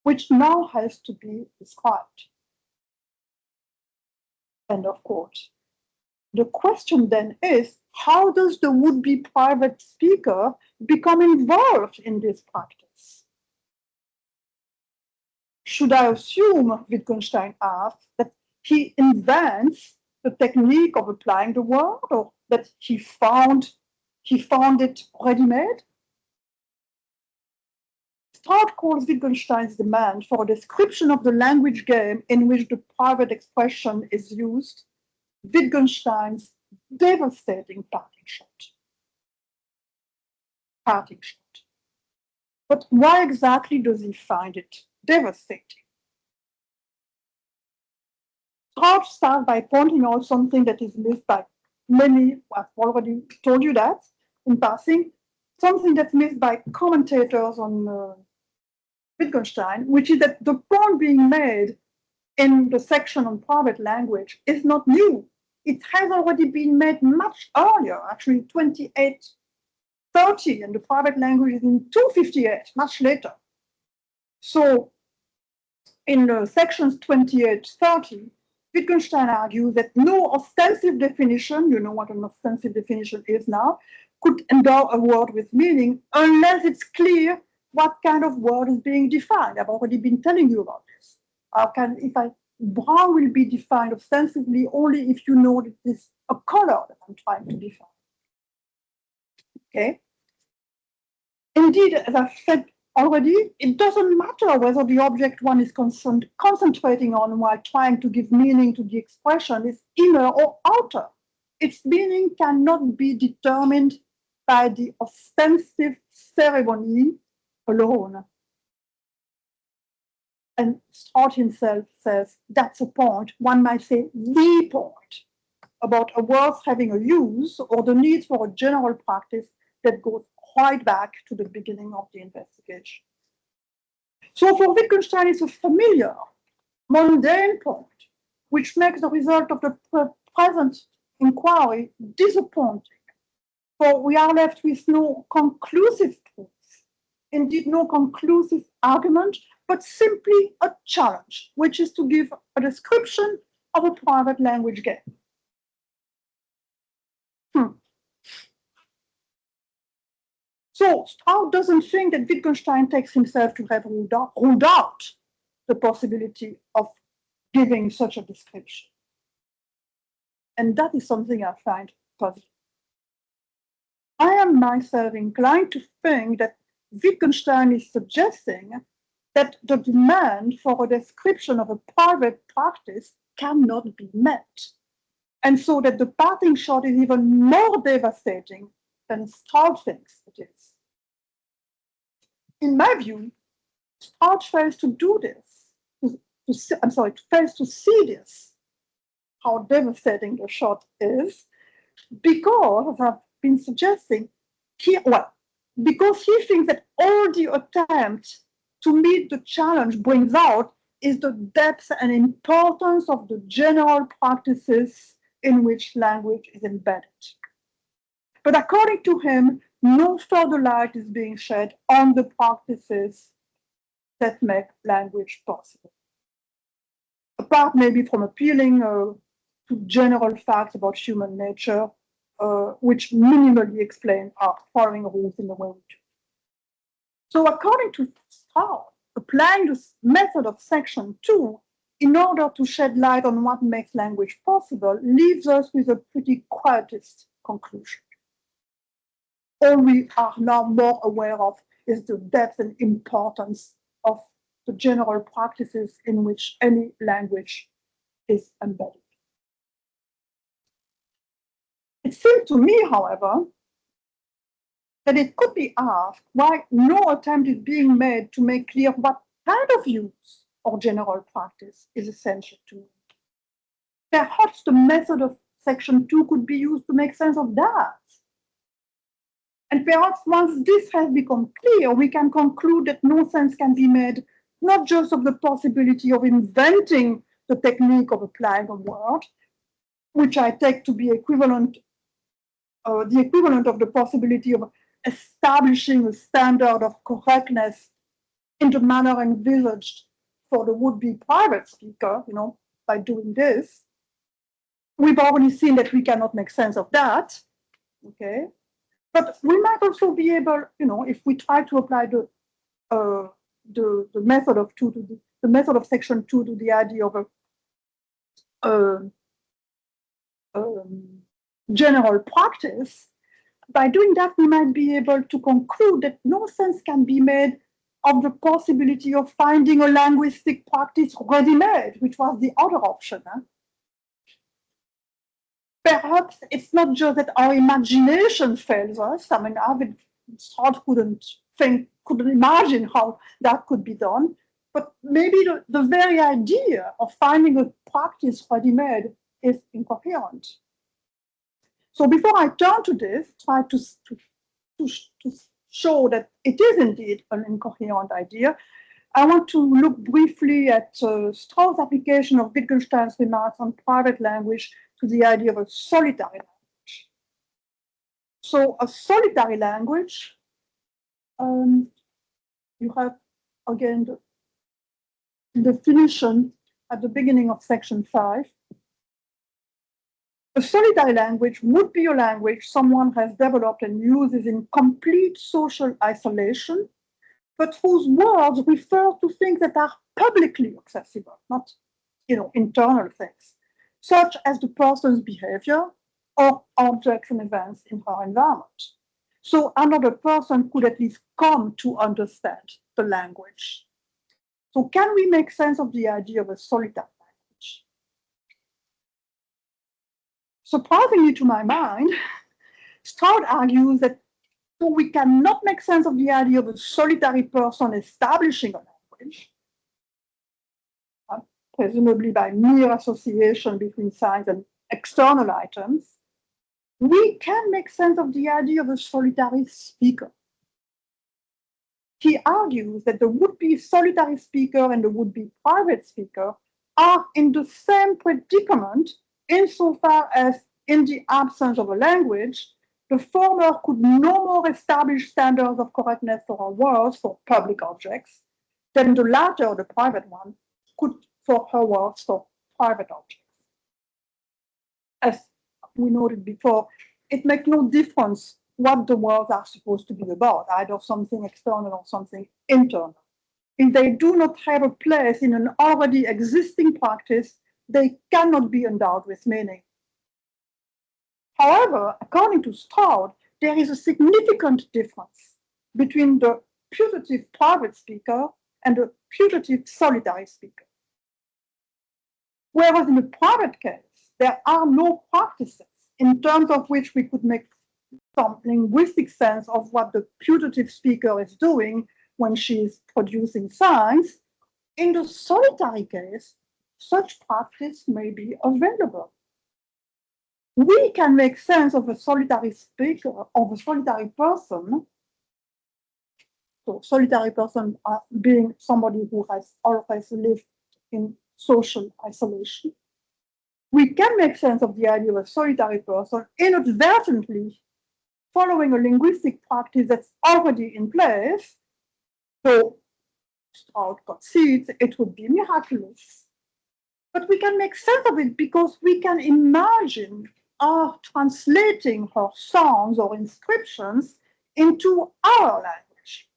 which now has to be described. End of quote. The question then is, how does the would-be private speaker become involved in this practice? Should I assume, Wittgenstein asks, that he invents the technique of applying the word, or that he found it ready-made? Stroud calls Wittgenstein's demand for a description of the language game in which the private expression is used Wittgenstein's devastating parting shot. But why exactly does he find it devastating? Stroud starts by pointing out something that is missed by many, I've already told you that in passing, something that's missed by commentators on Wittgenstein, which is that the point being made in the section on private language is not new. It has already been made much earlier, actually 2830, and the private language is in 258, much later. So in the sections 2830, Wittgenstein argues that no ostensive definition, you know what an ostensive definition is now, could endow a word with meaning unless it's clear what kind of word is being defined. I've already been telling you about this. Brown will be defined ostensibly only if you know that it's a color that I'm trying to define. Okay. Indeed, as I've said already, it doesn't matter whether the object one is concentrating on while trying to give meaning to the expression is inner or outer. Its meaning cannot be determined by the ostensive ceremony alone. And Stroud himself says that's a point, one might say the point, about a word having a use or the need for a general practice that goes right back to the beginning of the investigation. So for Wittgenstein, it's a familiar, mundane point, which makes the result of the present inquiry disappointing. For we are left with no conclusive truth, indeed no conclusive argument, but simply a challenge, which is to give a description of a private language game. So Stroud doesn't think that Wittgenstein takes himself to have ruled out the possibility of giving such a description. And that is something I find puzzling. I am myself inclined to think that Wittgenstein is suggesting that the demand for a description of a private practice cannot be met. And so that the parting shot is even more devastating than Stroud thinks it is. In my view, Stroud fails to do this. Fails to see this, how devastating the shot is, because, as I've been suggesting, because he thinks that all the attempt to meet the challenge brings out is the depth and importance of the general practices in which language is embedded. But according to him, no further light is being shed on the practices that make language possible. Apart maybe from appealing to general facts about human nature, which minimally explain our following rules in the way we do. So according to Stroud, applying this method of section 2 in order to shed light on what makes language possible leaves us with a pretty quietist conclusion. All we are now more aware of is the depth and importance of the general practices in which any language is embedded. It seemed to me, however, that it could be asked why no attempt is being made to make clear what kind of use or general practice is essential to. Perhaps the method of section 2 could be used to make sense of that. And perhaps once this has become clear, we can conclude that no sense can be made not just of the possibility of inventing the technique of applying a word, which I take to be equivalent, the equivalent of the possibility of establishing a standard of correctness in the manner envisaged for the would-be private speaker, by doing this. We've already seen that we cannot make sense of that, okay? But we might also be able, if we try to apply the method of the method of section 2 to the idea of a general practice, by doing that, we might be able to conclude that no sense can be made of the possibility of finding a linguistic practice ready-made, which was the other option. Perhaps it's not just that our imagination fails us. I mean, Strauss couldn't imagine how that could be done, but maybe the very idea of finding a practice ready-made is incoherent. So before I turn to this, try to show that it is indeed an incoherent idea, I want to look briefly at Strauss' application of Wittgenstein's remarks on private language to the idea of a solitary language. So a solitary language, you have, again, the definition at the beginning of section 5. A solitary language would be a language someone has developed and uses in complete social isolation, but whose words refer to things that are publicly accessible, not, internal things, such as the person's behavior or objects and events in her environment. So another person could at least come to understand the language. So can we make sense of the idea of a solitary language? Surprisingly to my mind, Strauss argues that so we cannot make sense of the idea of a solitary person establishing a language, presumably by mere association between signs and external items. We can make sense of the idea of a solitary speaker. He argues that the would-be solitary speaker and the would-be private speaker are in the same predicament insofar as, in the absence of a language, the former could no more establish standards of correctness for her words for public objects than the latter, the private one, could for her words for private objects. As we noted before, it makes no difference what the words are supposed to be about, either something external or something internal. If they do not have a place in an already existing practice, they cannot be endowed with meaning. However, according to Strauss, there is a significant difference between the putative private speaker and the putative solitary speaker. Whereas in the private case, there are no practices in terms of which we could make some linguistic sense of what the putative speaker is doing when she is producing signs. In the solitary case, such practice may be available. We can make sense of a solitary speaker, of a solitary person. So solitary person being somebody who has always lived in social isolation. We can make sense of the idea of a solitary person inadvertently following a linguistic practice that's already in place. So Strauss concedes it would be miraculous. But we can make sense of it because we can imagine her translating her songs or inscriptions into our language,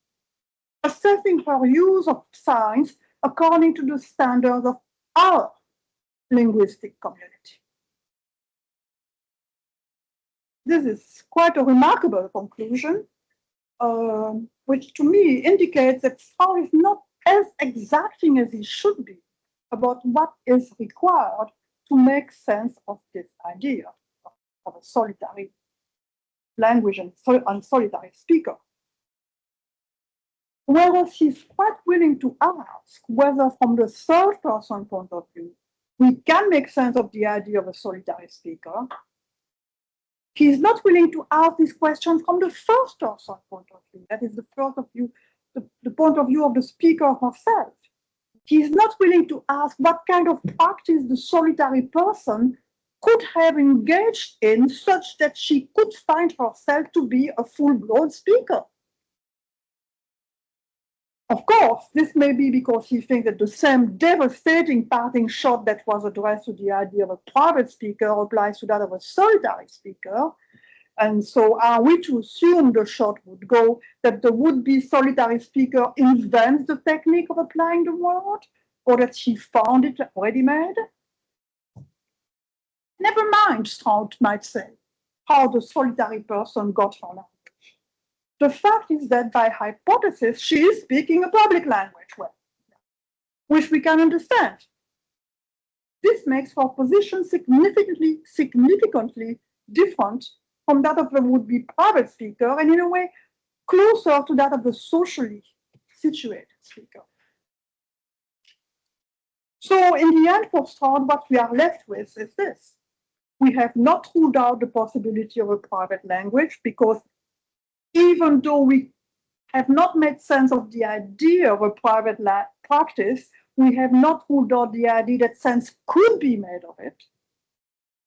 assessing her use of signs according to the standards of our linguistic community. This is quite a remarkable conclusion, which to me indicates that Strauss is not as exacting as he should be about what is required to make sense of this idea of a solitary language and solitary speaker. Whereas he's quite willing to ask whether from the third person point of view, we can make sense of the idea of a solitary speaker, he's not willing to ask this question from the first person point of view. That is the point of view of the speaker herself. He's not willing to ask what kind of practice the solitary person could have engaged in such that she could find herself to be a full-blown speaker. Of course, this may be because he thinks that the same devastating parting shot that was addressed to the idea of a private speaker applies to that of a solitary speaker. And so are we to assume the shot would go that the would-be solitary speaker invents the technique of applying the word, or that she found it ready-made? Never mind, Strout might say, how the solitary person got her language. The fact is that by hypothesis, she is speaking a public language well, which we can understand. This makes her position significantly different from that of the would-be private speaker, and in a way, closer to that of the socially situated speaker. So in the end, for Strout, what we are left with is this. We have not ruled out the possibility of a private language because even though we have not made sense of the idea of a private practice, we have not ruled out the idea that sense could be made of it.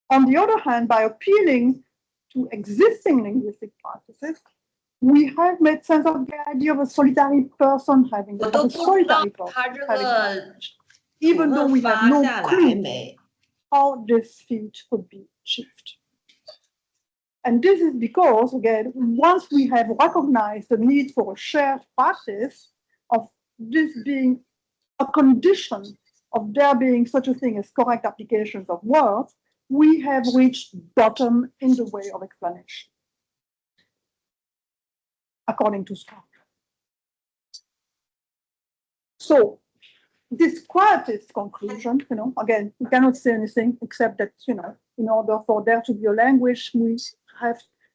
On the other hand, by appealing to existing linguistic practices, we have made sense of the idea of a solitary person having a solitary person having language, even though we have no clue how this feat could be achieved. And this is because, again, once we have recognized the need for a shared practice of this being a condition of there being such a thing as correct applications of words, we have reached bottom in the way of explanation, according to Strout. So this quietist conclusion, again, we cannot say anything except that, in order for there to be a language,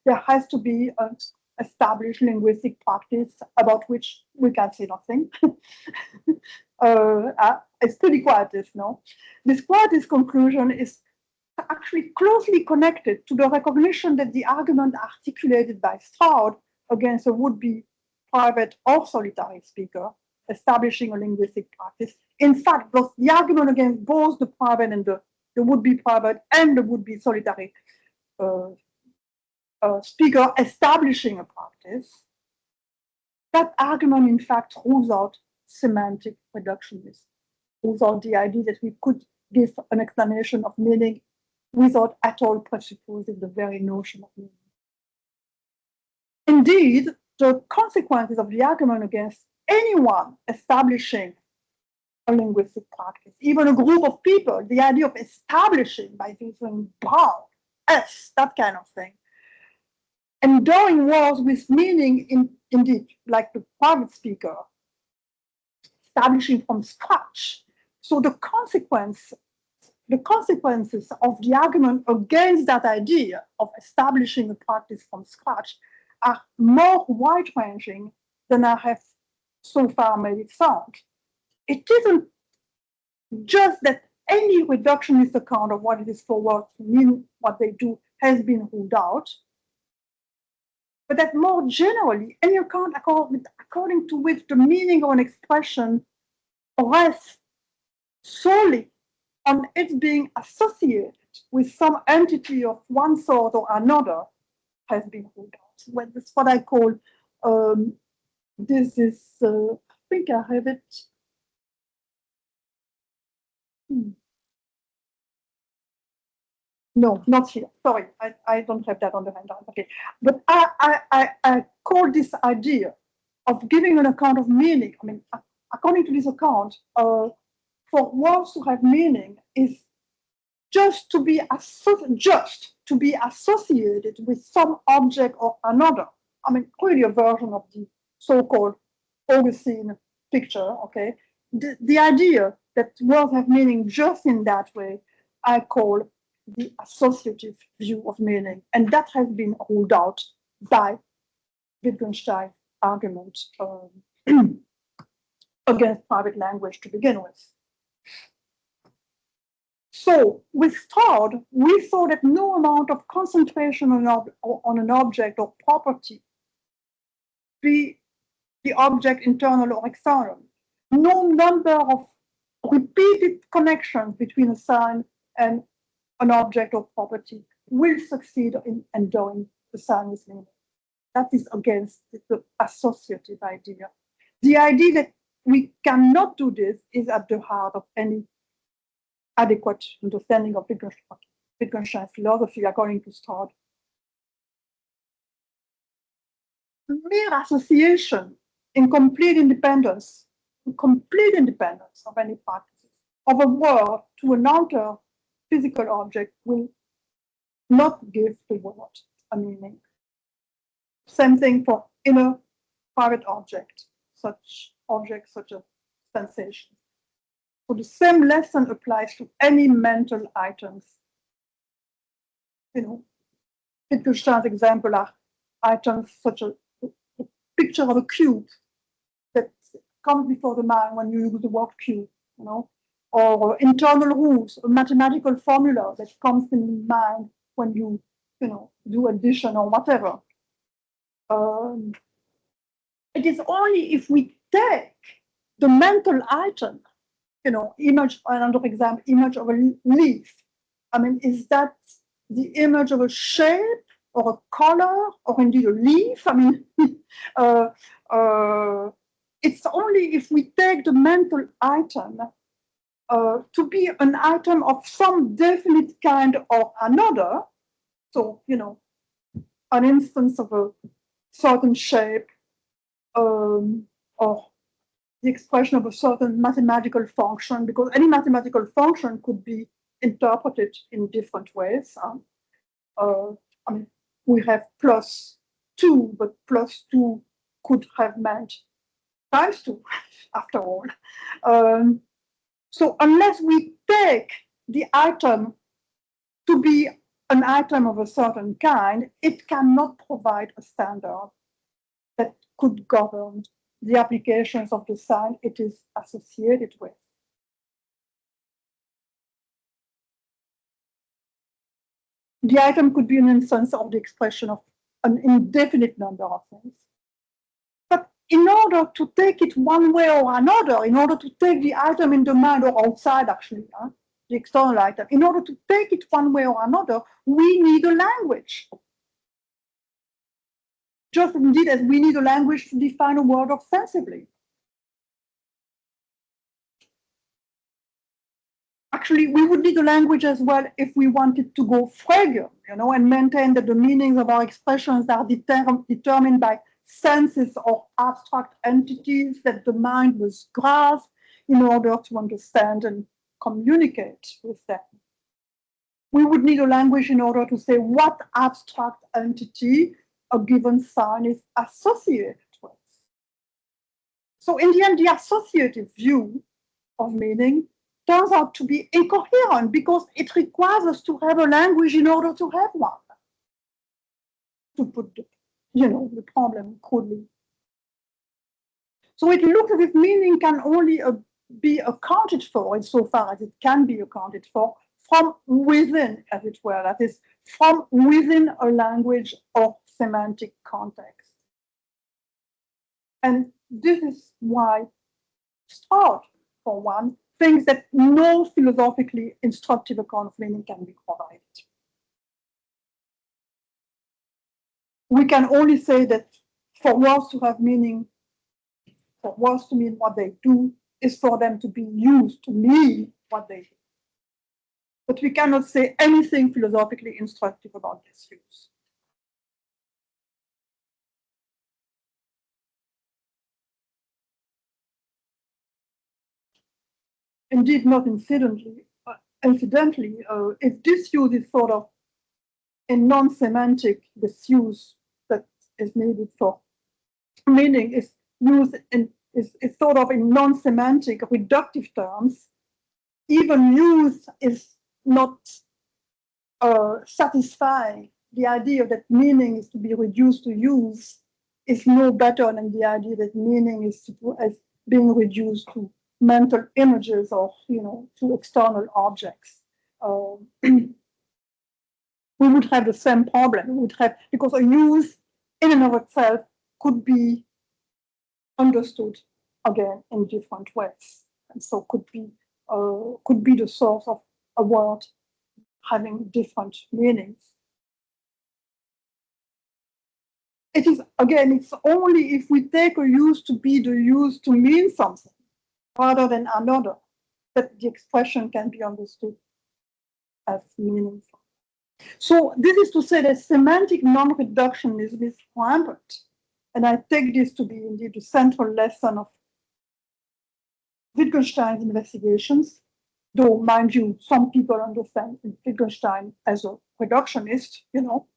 there has to be an established linguistic practice about which we can say nothing. It's pretty quietist, no? This quietist conclusion is actually closely connected to the recognition that the argument articulated by Strout against a would-be private or solitary speaker establishing a linguistic practice. In fact, the argument against both the private and the would-be private and the would-be solitary speaker establishing a practice, that argument, in fact, rules out semantic reductionism, rules out the idea that we could give an explanation of meaning without at all presupposing the very notion of meaning. Indeed, the consequences of the argument against anyone establishing a linguistic practice, even a group of people, the idea of establishing by using Brown, S, that kind of thing, endowing words with meaning, indeed, like the private speaker, establishing from scratch. So the consequences of the argument against that idea of establishing a practice from scratch are more wide-ranging than I have so far made it sound. It isn't just that any reductionist account of what it is for words to mean what they do has been ruled out, but that more generally, any account according to which the meaning of an expression rests solely on it being associated with some entity of one sort or another has been ruled out. Well, that's what I call, this is, I think I have it. No, not here. Sorry, I don't have that on the handout. Okay, but I call this idea of giving an account of meaning. I mean, according to this account, for words to have meaning is just to be associated with some object or another. I mean, really a version of the so-called Augustine picture. Okay, the idea that words have meaning just in that way, I call the associative view of meaning, and that has been ruled out by Wittgenstein's argument against private language to begin with. So with Strout, we saw that no amount of concentration on an object or property, be the object internal or external, no number of repeated connections between a sign and an object or property will succeed in endowing the sign with meaning. That is against the associative idea. The idea that we cannot do this is at the heart of any adequate understanding of Wittgenstein philosophy, according to Strauss. Mere association in complete independence of any practices of a word to another physical object will not give the word a meaning. Same thing for inner private objects, such as sensation. So the same lesson applies to any mental items. Wittgenstein's example are items such as the picture of a cube that comes before the mind when you use the word cube, or internal rules, a mathematical formula that comes in mind when you do addition or whatever. It is only if we take the mental item, image, another example, image of a leaf. I mean, is that the image of a shape or a color or indeed a leaf? I mean, it's only if we take the mental item to be an item of some definite kind or another. So, an instance of a certain shape or the expression of a certain mathematical function, because any mathematical function could be interpreted in different ways. I mean, we have +2, but +2 could have meant ×2 after all. So unless we take the item to be an item of a certain kind, it cannot provide a standard that could govern the applications of the sign it is associated with. The item could be an instance of the expression of an indefinite number of things. But in order to take it one way or another, in order to take the item in the mind or outside actually, the external item, in order to take it one way or another, we need a language. Just indeed as we need a language to define a word ostensibly. Actually, we would need a language as well if we wanted to go Verheggen, and maintain that the meanings of our expressions are determined by senses or abstract entities that the mind must grasp in order to understand and communicate with them. We would need a language in order to say what abstract entity a given sign is associated with. So in the end, the associative view of meaning turns out to be incoherent because it requires us to have a language in order to have one. To put the problem crudely. So it looks as if meaning can only be accounted for insofar as it can be accounted for from within, as it were, that is, from within a language or semantic context. And this is why Strauss, for one, thinks that no philosophically instructive account of meaning can be provided. We can only say that for words to have meaning, for words to mean what they do, is for them to be used to mean what they do. But we cannot say anything philosophically instructive about this use. Indeed, not incidentally, if this use is sort of a non-semantic, this use that is needed for meaning is used is sort of in non-semantic reductive terms, even use is not satisfying. The idea that meaning is to be reduced to use is no better than the idea that meaning is being reduced to mental images or to external objects. We would have the same problem. We would have, because a use in and of itself could be understood again in different ways, and so could be could be the source of a word having different meanings. It is, again, it's only if we take a use to be the use to mean something rather than another that the expression can be understood as meaningful. So this is to say that semantic non-reductionism is rampant. And I take this to be indeed the central lesson of Wittgenstein's investigations, though, mind you, some people understand Wittgenstein as a reductionist, you know.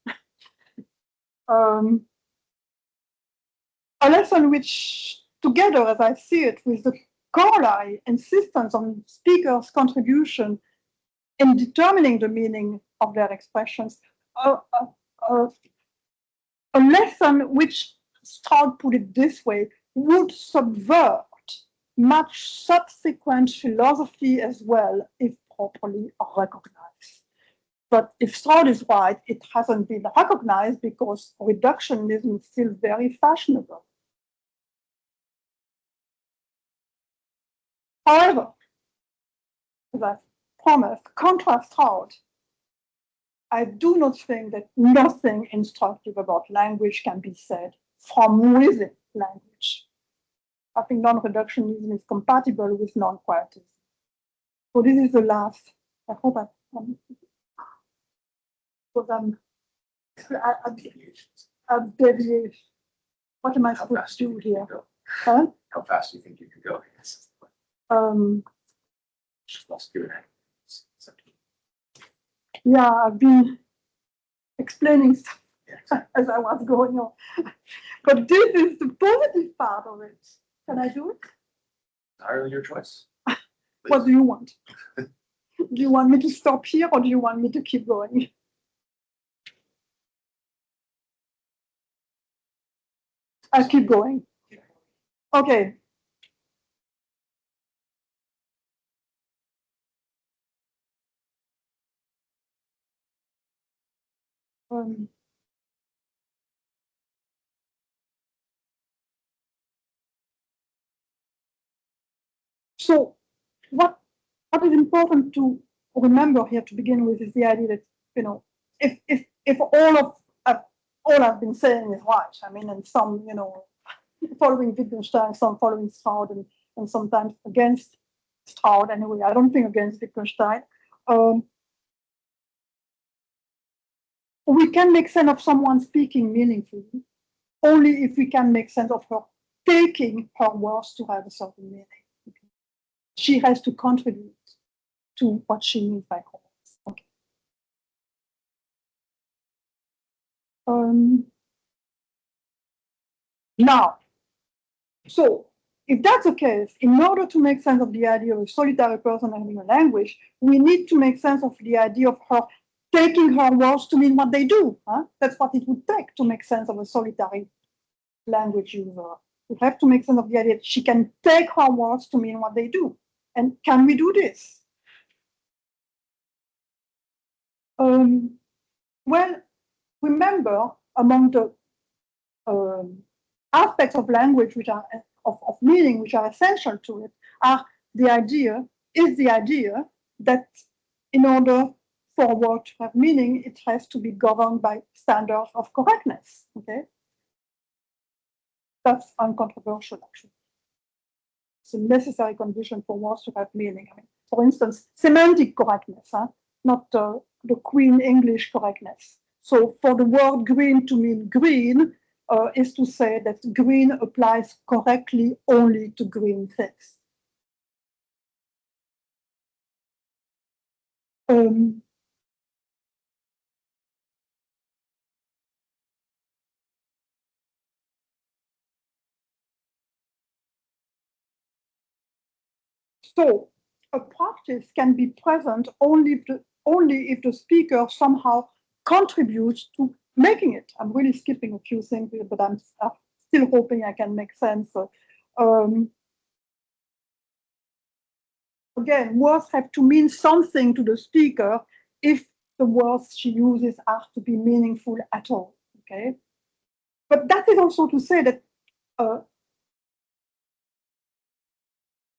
A lesson which, together, as I see it, with the corollary insistence on speakers' contribution in determining the meaning of their expressions, a lesson which, Stroud put it this way, would subvert much subsequent philosophy as well, if properly recognized. But if Stroud is right, it hasn't been recognized because reductionism is still very fashionable. However, as I promised, contrast Stroud, I do not think that nothing instructive about language can be said from within language. I think non-reductionism is compatible with non-quietism. So this is the last. I hope I've deviated. What am I supposed to do here? Huh? How fast do you think you could go? Just lost your head. Yeah, I've been explaining stuff as I was going on. But this is the positive part of it. Can I do it? Entirely your choice. What do you want? Do you want me to stop here or do you want me to keep going? I'll keep going. Okay. So what is important to remember here to begin with is the idea that, you know, if all I've been saying is right, I mean, and some, you know, following Wittgenstein, some following Stroud, and sometimes against Stroud anyway, I don't think against Wittgenstein. We can make sense of someone speaking meaningfully only if we can make sense of her taking her words to have a certain meaning. She has to contribute to what she means by her words. Okay. Now, so if that's the case, in order to make sense of the idea of a solitary person having a language, we need to make sense of the idea of her taking her words to mean what they do. Huh? That's what it would take to make sense of a solitary language user. We have to make sense of the idea that she can take her words to mean what they do. And can we do this? Well, remember, among the aspects of language which are of meaning which are essential to it are the idea that in order for a word to have meaning, it has to be governed by standards of correctness. Okay, that's uncontroversial actually. It's a necessary condition for words to have meaning. I mean, for instance, semantic correctness, not the Queen English correctness. So for the word green to mean green is to say that green applies correctly only to green things. So a practice can be present only if the speaker somehow contributes to making it. I'm really skipping a few things here, but I'm still hoping I can make sense. Again, words have to mean something to the speaker if the words she uses are to be meaningful at all. Okay, but that is also to say that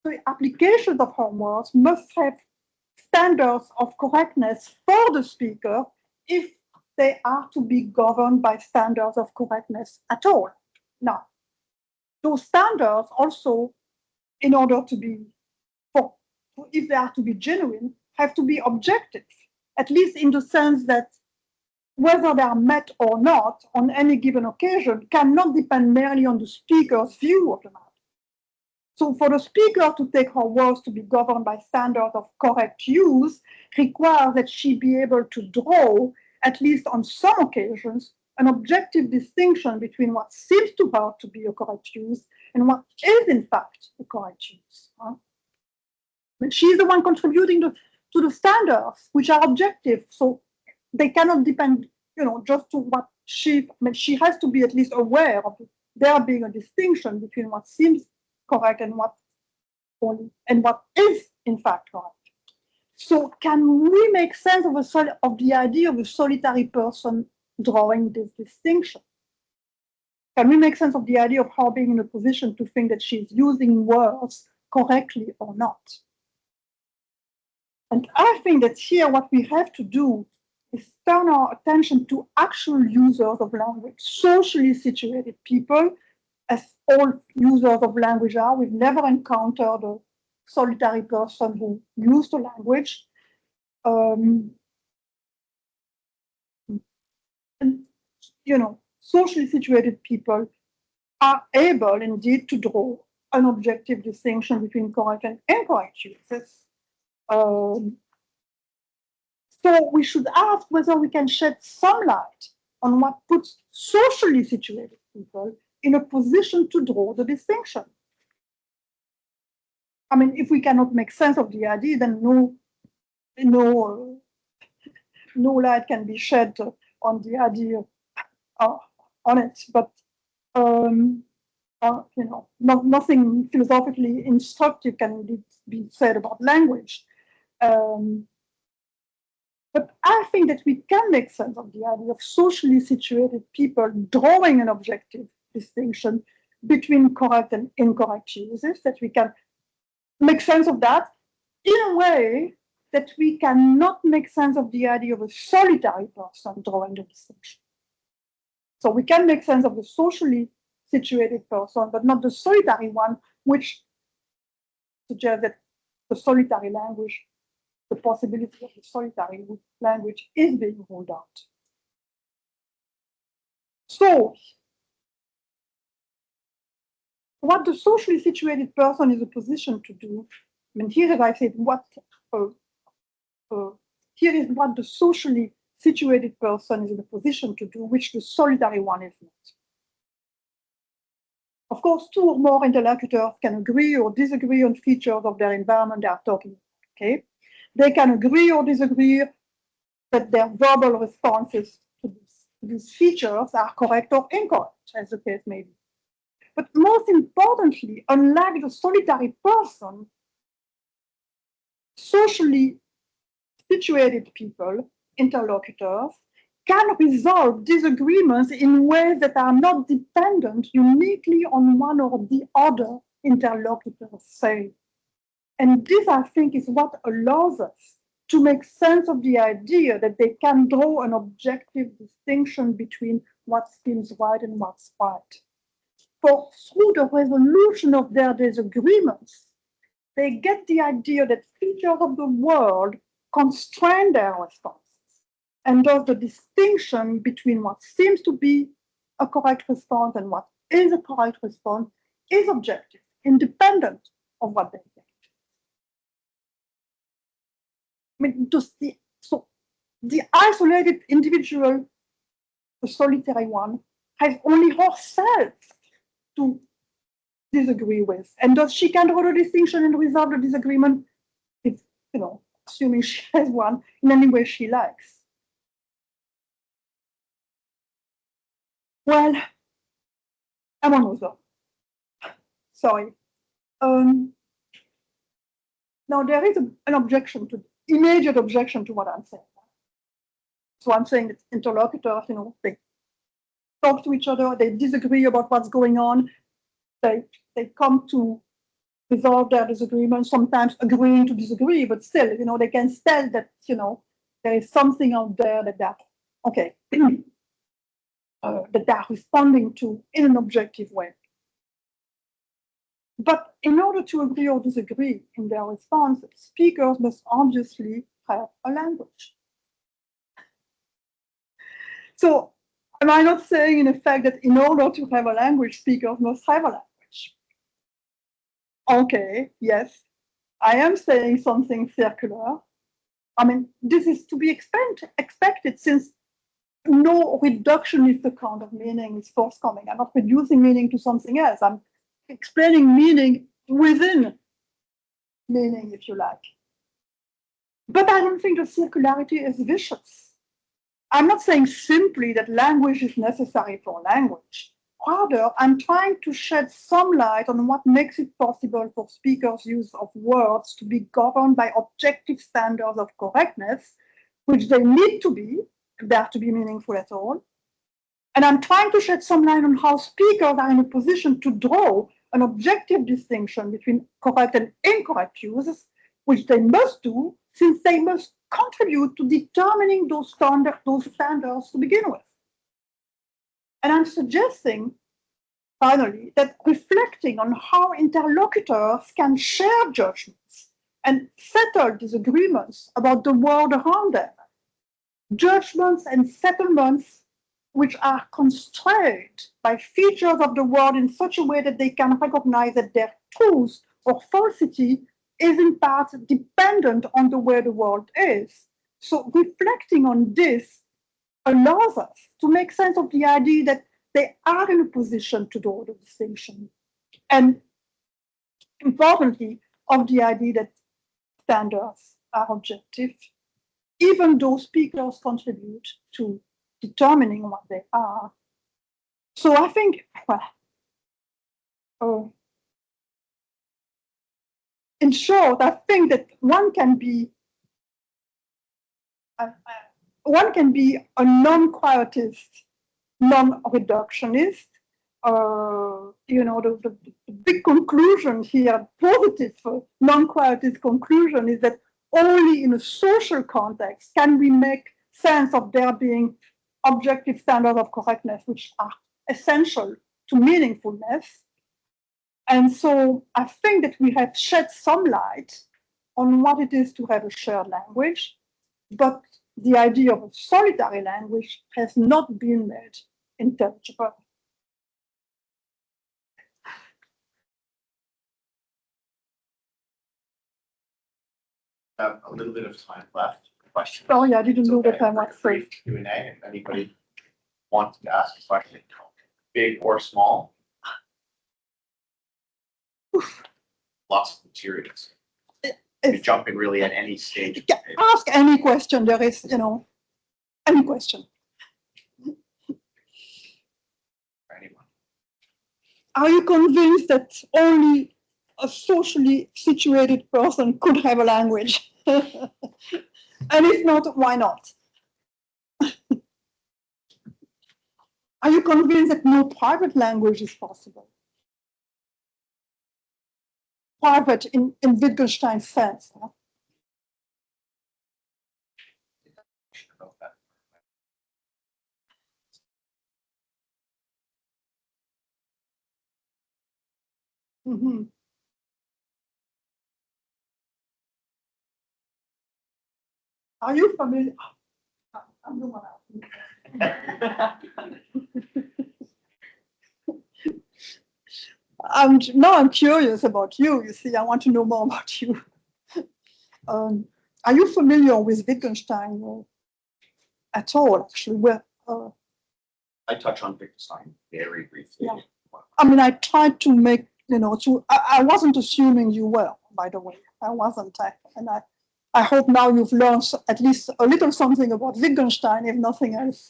the So applications of her words must have standards of correctness for the speaker if they are to be governed by standards of correctness at all. Now, those standards also, in order to be, if they are to be genuine, have to be objective, at least in the sense that whether they are met or not on any given occasion cannot depend merely on the speaker's view of the matter. So for the speaker to take her words to be governed by standards of correct use requires that she be able to draw, at least on some occasions, an objective distinction between what seems to her to be a correct use and what is in fact a correct use. But she's the one contributing to the standards, which are objective, so they cannot depend, just to what she has to be at least aware of there being a distinction between what seems correct and what is in fact correct. So can we make sense of the idea of a solitary person drawing this distinction? Can we make sense of the idea of her being in a position to think that she's using words correctly or not? And I think that here what we have to do is turn our attention to actual users of language, socially situated people, as all users of language are. We've never encountered a solitary person who used the language. And, socially situated people are able indeed to draw an objective distinction between correct and incorrect uses. So we should ask whether we can shed some light on what puts socially situated people in a position to draw the distinction. I mean, if we cannot make sense of the idea, then no light can be shed on the idea on it. But nothing philosophically instructive can be said about language. But I think that we can make sense of the idea of socially situated people drawing an objective distinction between correct and incorrect uses, that we can make sense of that in a way that we cannot make sense of the idea of a solitary person drawing the distinction. So we can make sense of the socially situated person, but not the solitary one, which suggests that the solitary language, the possibility of the solitary language is being ruled out. So, what the socially situated person is in a position to do, I mean, here as I said, here is what the socially situated person is in a position to do, which the solitary one is not. Of course, two or more interlocutors can agree or disagree on features of their environment they are talking about, okay? They can agree or disagree that their verbal responses to these features are correct or incorrect, as the case may be. But most importantly, unlike the solitary person, socially situated people, interlocutors, can resolve disagreements in ways that are not dependent uniquely on one or the other interlocutor's say. And this, I think, is what allows us to make sense of the idea that they can draw an objective distinction between what seems right and what's right. For through the resolution of their disagreements, they get the idea that features of the world constrain their responses, and thus the distinction between what seems to be a correct response and what is a correct response is objective, independent of what they think. I mean, the isolated individual, the solitary one, has only herself to disagree with, and thus she can draw the distinction and resolve the disagreement, if, assuming she has one, in any way she likes. Well, I'm almost done. Sorry. Now there is an immediate objection to what I'm saying. So I'm saying that interlocutors, they talk to each other, they disagree about what's going on, they come to resolve their disagreements, sometimes agreeing to disagree, but still, they can tell that, there is something out there that okay, that they're responding to in an objective way. But in order to agree or disagree in their response, speakers must obviously have a language. So am I not saying in effect that in order to have a language, speakers must have a language? Okay, yes, I am saying something circular. I mean, this is to be expected since no reductionist account of meaning is forthcoming. I'm not reducing meaning to something else. I'm explaining meaning within meaning, if you like. But I don't think the circularity is vicious. I'm not saying simply that language is necessary for language. Rather, I'm trying to shed some light on what makes it possible for speakers' use of words to be governed by objective standards of correctness, which they need to be, if they are to be meaningful at all. And I'm trying to shed some light on how speakers are in a position to draw an objective distinction between correct and incorrect uses, which they must do since they must contribute to determining those standards to begin with. And I'm suggesting, finally, that reflecting on how interlocutors can share judgments and settle disagreements about the world around them, judgments and settlements which are constrained by features of the world in such a way that they can recognize that their truth or falsity is in part dependent on the way the world is. So reflecting on this allows us to make sense of the idea that they are in a position to draw the distinction. And importantly, of the idea that standards are objective, even though speakers contribute to determining what they are. So I think, in short, I think that one can be a non-quietist, non-reductionist. The big conclusion here, positive non-quietist conclusion, is that only in a social context can we make sense of there being objective standards of correctness, which are essential to meaningfulness. And so I think that we have shed some light on what it is to have a shared language, but the idea of a solitary language has not been made intelligible. A little bit of time left. Questions? Oh yeah, I didn't know Okay. that I was Brief Q&A, if anybody wants to ask a question, big or small. Lots of materials. You can jump in really at any stage. Ask any question there is, any question. For anyone. Are you convinced that only a socially situated person could have a language? And if not, why not? Are you convinced that no private language is possible? Private in Wittgenstein's sense. Huh? Mm-hmm. Are you familiar? I'm the one now I'm curious about you. You see, I want to know more about you. Are you familiar with Wittgenstein at all? Actually, I touch on Wittgenstein very briefly. Yeah. I mean, I tried to make I wasn't assuming you were, by the way. I wasn't, and I hope now you've learned at least a little something about Wittgenstein, if nothing else.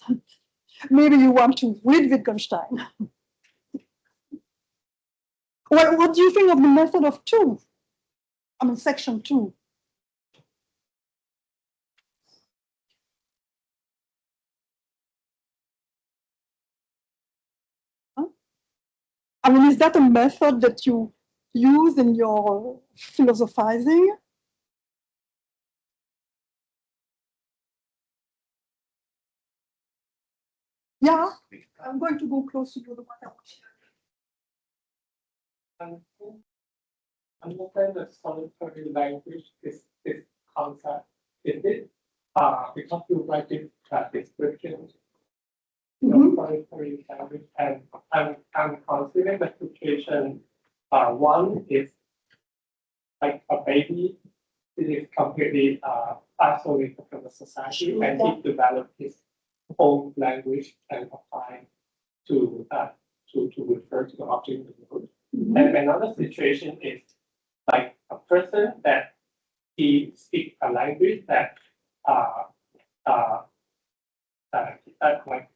Maybe you want to read Wittgenstein. Well, what do you think of the method of two? I mean, section 2. Huh? I mean, is that a method that you use in your philosophizing? Yeah, I'm going to go close to you. The one Understand the solitary language is this concept. Is it because you write it description of solitary language, and I'm considering the situation. One is like a baby. It is completely isolated from the society, and he developed his own language and apply to refer to the object in the world. And another situation is like a person that he speaks a language that like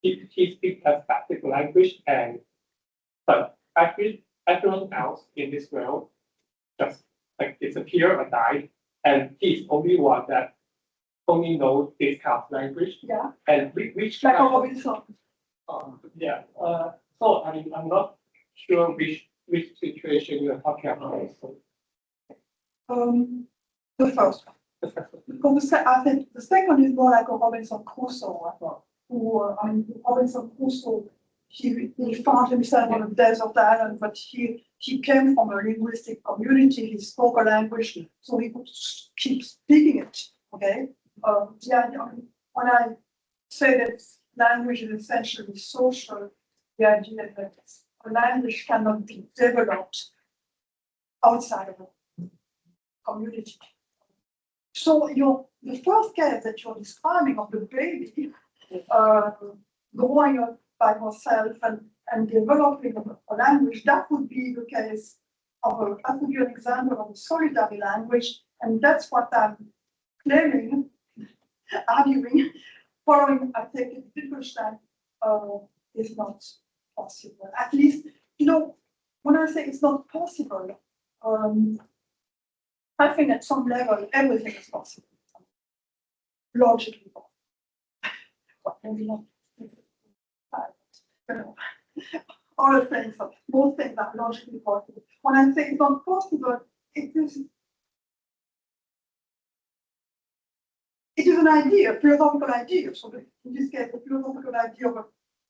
he speaks a specific language, and but everyone else in this world just like disappear or die, and he's only one that only knows this kind of language. Yeah. And which like a kind of, Robinson. yeah. So I'm not sure which situation you're talking about. So The first one. Because I think the second is more like a Robinson Crusoe. Who, Robinson Crusoe, he found himself on a desert island, but he came from a linguistic community. He spoke a language, so he could keep speaking it. Okay. When I say that language is essentially social, the idea that a language cannot be developed outside of a community. So the first case that you're describing of the baby growing up by herself and developing a language, that would be the case that would be an example of a solitary language, and that's what I'm claiming, arguing, following, I think, Wittgenstein is not possible. At least, when I say it's not possible, I think at some level everything is possible. Logically possible. But maybe not. All the things, most things are logically possible. When I say it's not possible, it is an idea, a philosophical idea. So in this case, the philosophical idea of a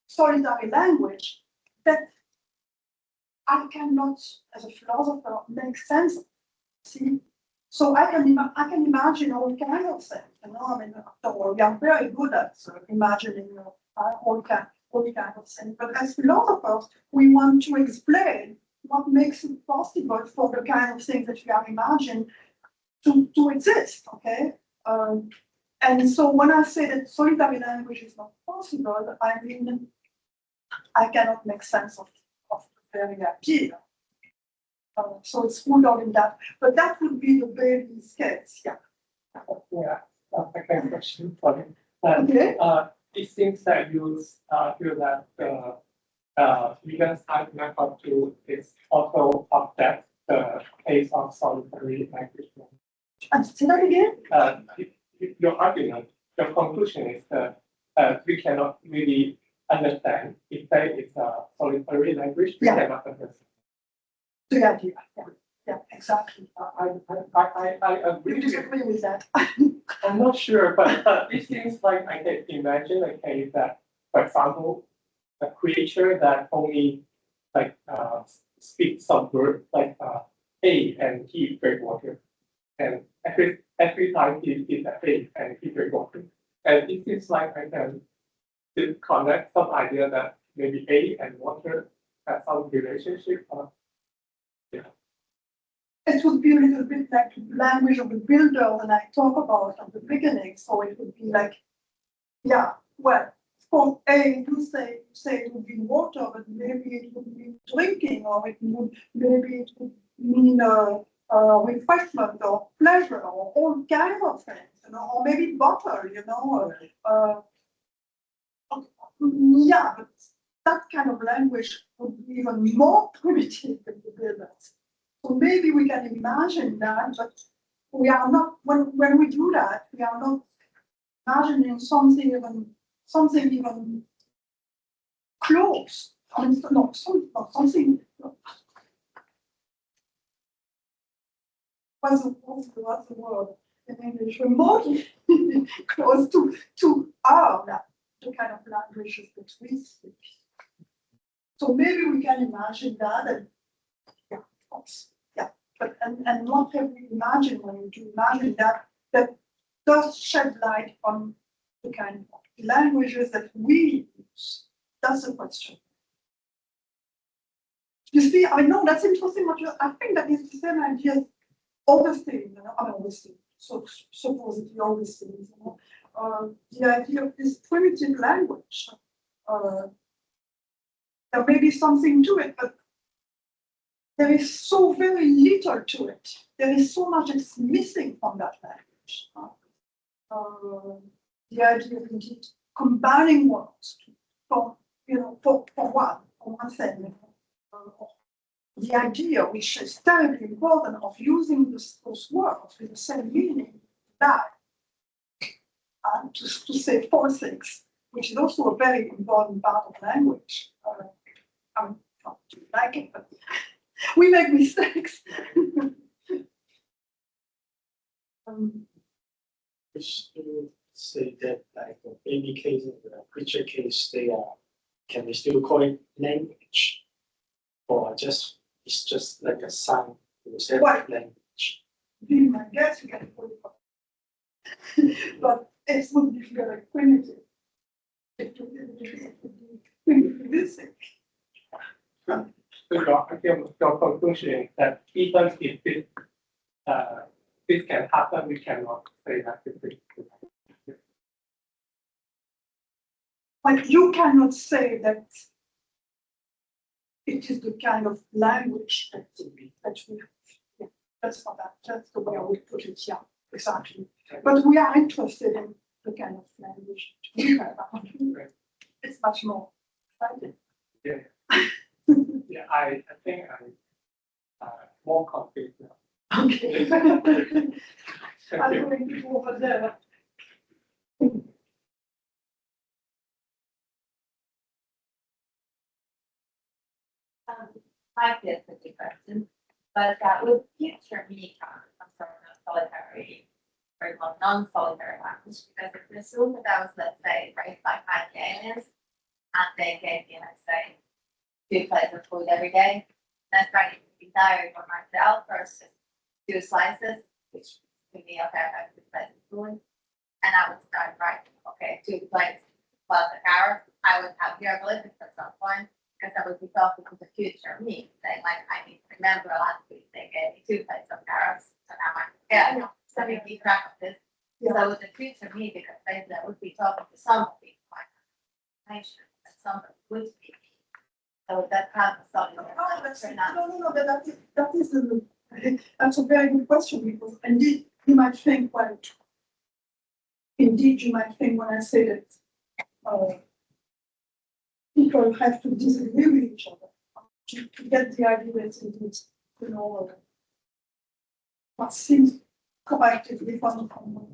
solitary language that I cannot, as a philosopher, make sense of. See? So I can imagine all kinds of things. After all, we are very good at imagining all kinds of things. But as philosophers, we want to explain what makes it possible for the kind of things that we are imagining to exist. Okay. And so when I say that solitary language is not possible, I mean I cannot make sense of the very idea. So it's rooted in that, but that would be the baby's case, yeah. yeah, that's a kind of question for him. Okay. It seems that you feel that vegan side method to is also object the case of solitary language. And say that again? Your argument, your conclusion is that we cannot really understand if there is a solitary language. We cannot understand. The idea, yeah, exactly. I agree. You disagree with that? I'm not sure, but it seems like I can imagine a case that, for example, a creature that only like speaks some word like A and he drink water, and every time he eats A and he drink water, and it seems like I can connect some idea that maybe A and water have some relationship. It would be a little bit like the language of the builder when I talk about at the beginning. So it would be like, yeah, well, for A, you say it would be water, but maybe it would mean drinking, or maybe it would mean refreshment or pleasure or all kinds of things, or maybe butter, yeah, but that kind of language would be even more primitive than the builders. So maybe we can imagine that, but we are not, when we do that, we are not imagining something even close. I mean, not something. what's the word in English, remotely close to our, the kind of languages that we speak. So maybe we can imagine that, and yeah, of course, yeah. But and what have we imagined when we do imagine that does shed light on the kind of languages that we use? That's the question. You see, I know that's interesting. I think that is the same idea as Augustine, I mean, Augustine, so supposedly Augustine, the idea of this primitive language. There may be something to it, but there is so very little to it. There is so much that's missing from that language. The idea of indeed combining words for one thing. The idea, which is terribly important, of using those words with the same meaning, that to say four things, which is also a very important part of language. I don't like it, but we make mistakes. Which you say that, like, in any case, in the creature case, can we still call it language? Or it's just like a sound instead of language? I guess you can put it, but it's not difficult, like primitive. It would be primitive. So your conclusion is that even if this can happen, we cannot say that this is. But you cannot say that it is the kind of language that we have. Yeah, that's not that. That's the way I would put it. Yeah, exactly. But we are interested in the kind of language that we have. It's much more exciting. Yeah. Yeah, I think I'm more confident now. Okay. Thank I'm you. going to go over there. I did the question, but that would future me come from a solitary or non-solitary language, because if we assume that I was, let's say, raised by my aliens, and they gave me, let's say, 2 plates of food every day, then starting to be tired for myself versus 2 slices, which would be okay, I have 2 plates of food, and I would start writing, okay, 2 plates plus a carrot. I would have hieroglyphics at some point, because I would be talking to the future me, saying like, I need to remember last week they gave me 2 plates of carrots, so now I forget. So we keep track of this. Yeah. So with the future me, because basically I would be talking to somebody, like information, that somebody would be me. So that kind of something. That's a very good question, because indeed you might think, well, indeed you might think when I say that people have to disagree with each other to get the idea that indeed, what seems collectively from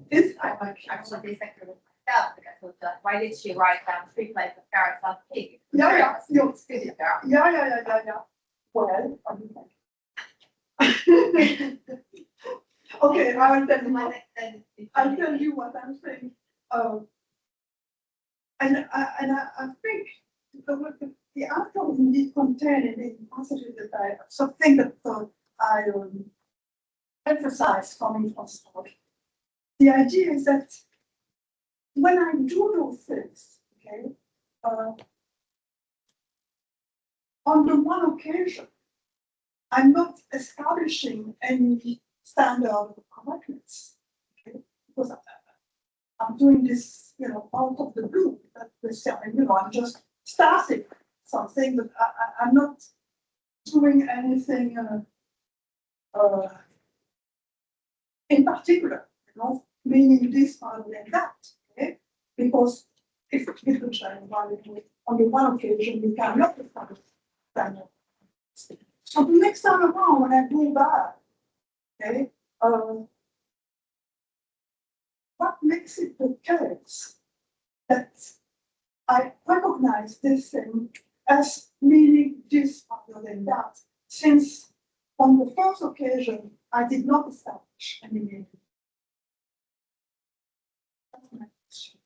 this. I would disagree with myself, because it was like, why did she write down 3 plates of carrots on pig? Yeah. Well, I mean, okay, I will tell you. I'll tell you what I'm saying. And I think the answer is indeed contained in the passages that I something that I emphasize coming from story. The idea is that when I do those things, okay, on the one occasion, I'm not establishing any standard of correctness, okay, because I'm doing this, out of the blue. I'm just starting something, but I'm not doing anything in particular, meaning this rather than that, okay? Because if the child on the one occasion you cannot establish standard. So the next time around, when I go back, okay, what makes it the case that I recognize this thing as meaning this rather than that, since on the first occasion I did not establish any meaning. That's my question.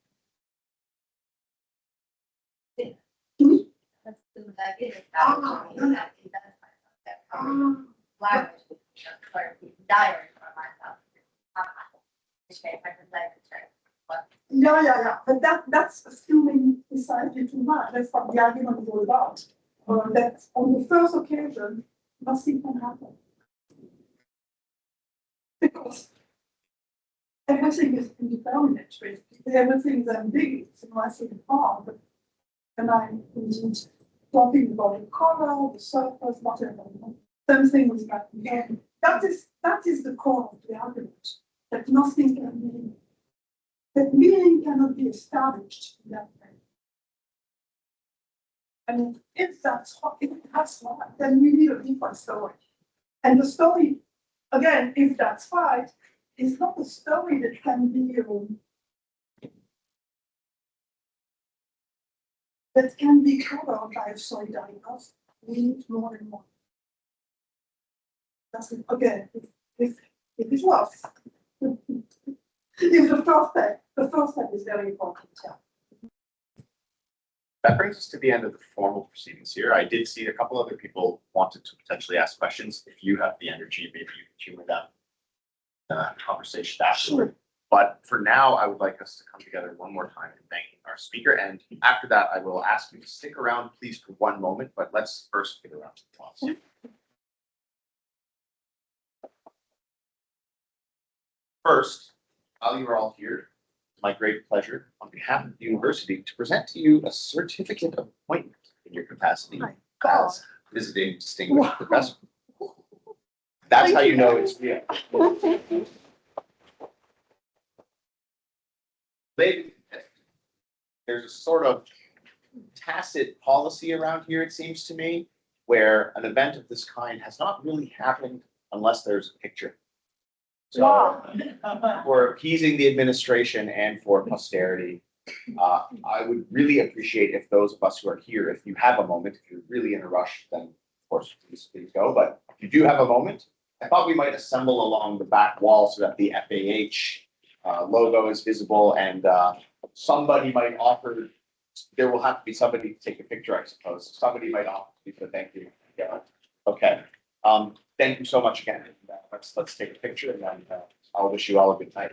That's the negative. Ah, That would that it does language, or diary for myself. Yeah, but that's assuming precisely too much. That's what the argument is all about. That on the first occasion, nothing can happen. Because everything is indeterminate, basically. Everything is ambiguous, I see it hard. And I'm talking about the color, the surface, whatever. Same thing with that. That is the core of the argument. That nothing can be, that meaning cannot be established in that way. And if that's right, then we need a different story. And the story, again, if that's right, is not a story that can be covered by a solitary person. We need more and more. That's it. Again, if it works. If the first step is very important. Yeah. That brings us to the end of the formal proceedings here. I did see a couple other people wanted to potentially ask questions. If you have the energy, maybe you can humor them. Conversation afterward. But for now, I would like us to come together one more time in thanking our speaker. And after that, I will ask you to stick around, please, for one moment. But let's first get around to the applause. First, while you are all here, it's my great pleasure on behalf of the university to present to you a certificate of appointment in your capacity My God. as visiting distinguished professor. That's how you know it's real. There's a sort of tacit policy around here, it seems to me, where an event of this kind has not really happened unless there's a picture. So for appeasing the administration and for posterity, I would really appreciate if those of us who are here, if you have a moment, if you're really in a rush, then of course, please go. But if you do have a moment, I thought we might assemble along the back wall so that the FAH logo is visible and somebody might offer, there will have to be somebody to take a picture, I suppose. Somebody might offer to do so. Thank you. Yeah. Okay. Thank you so much again. Let's take a picture and then I'll wish you all a good night.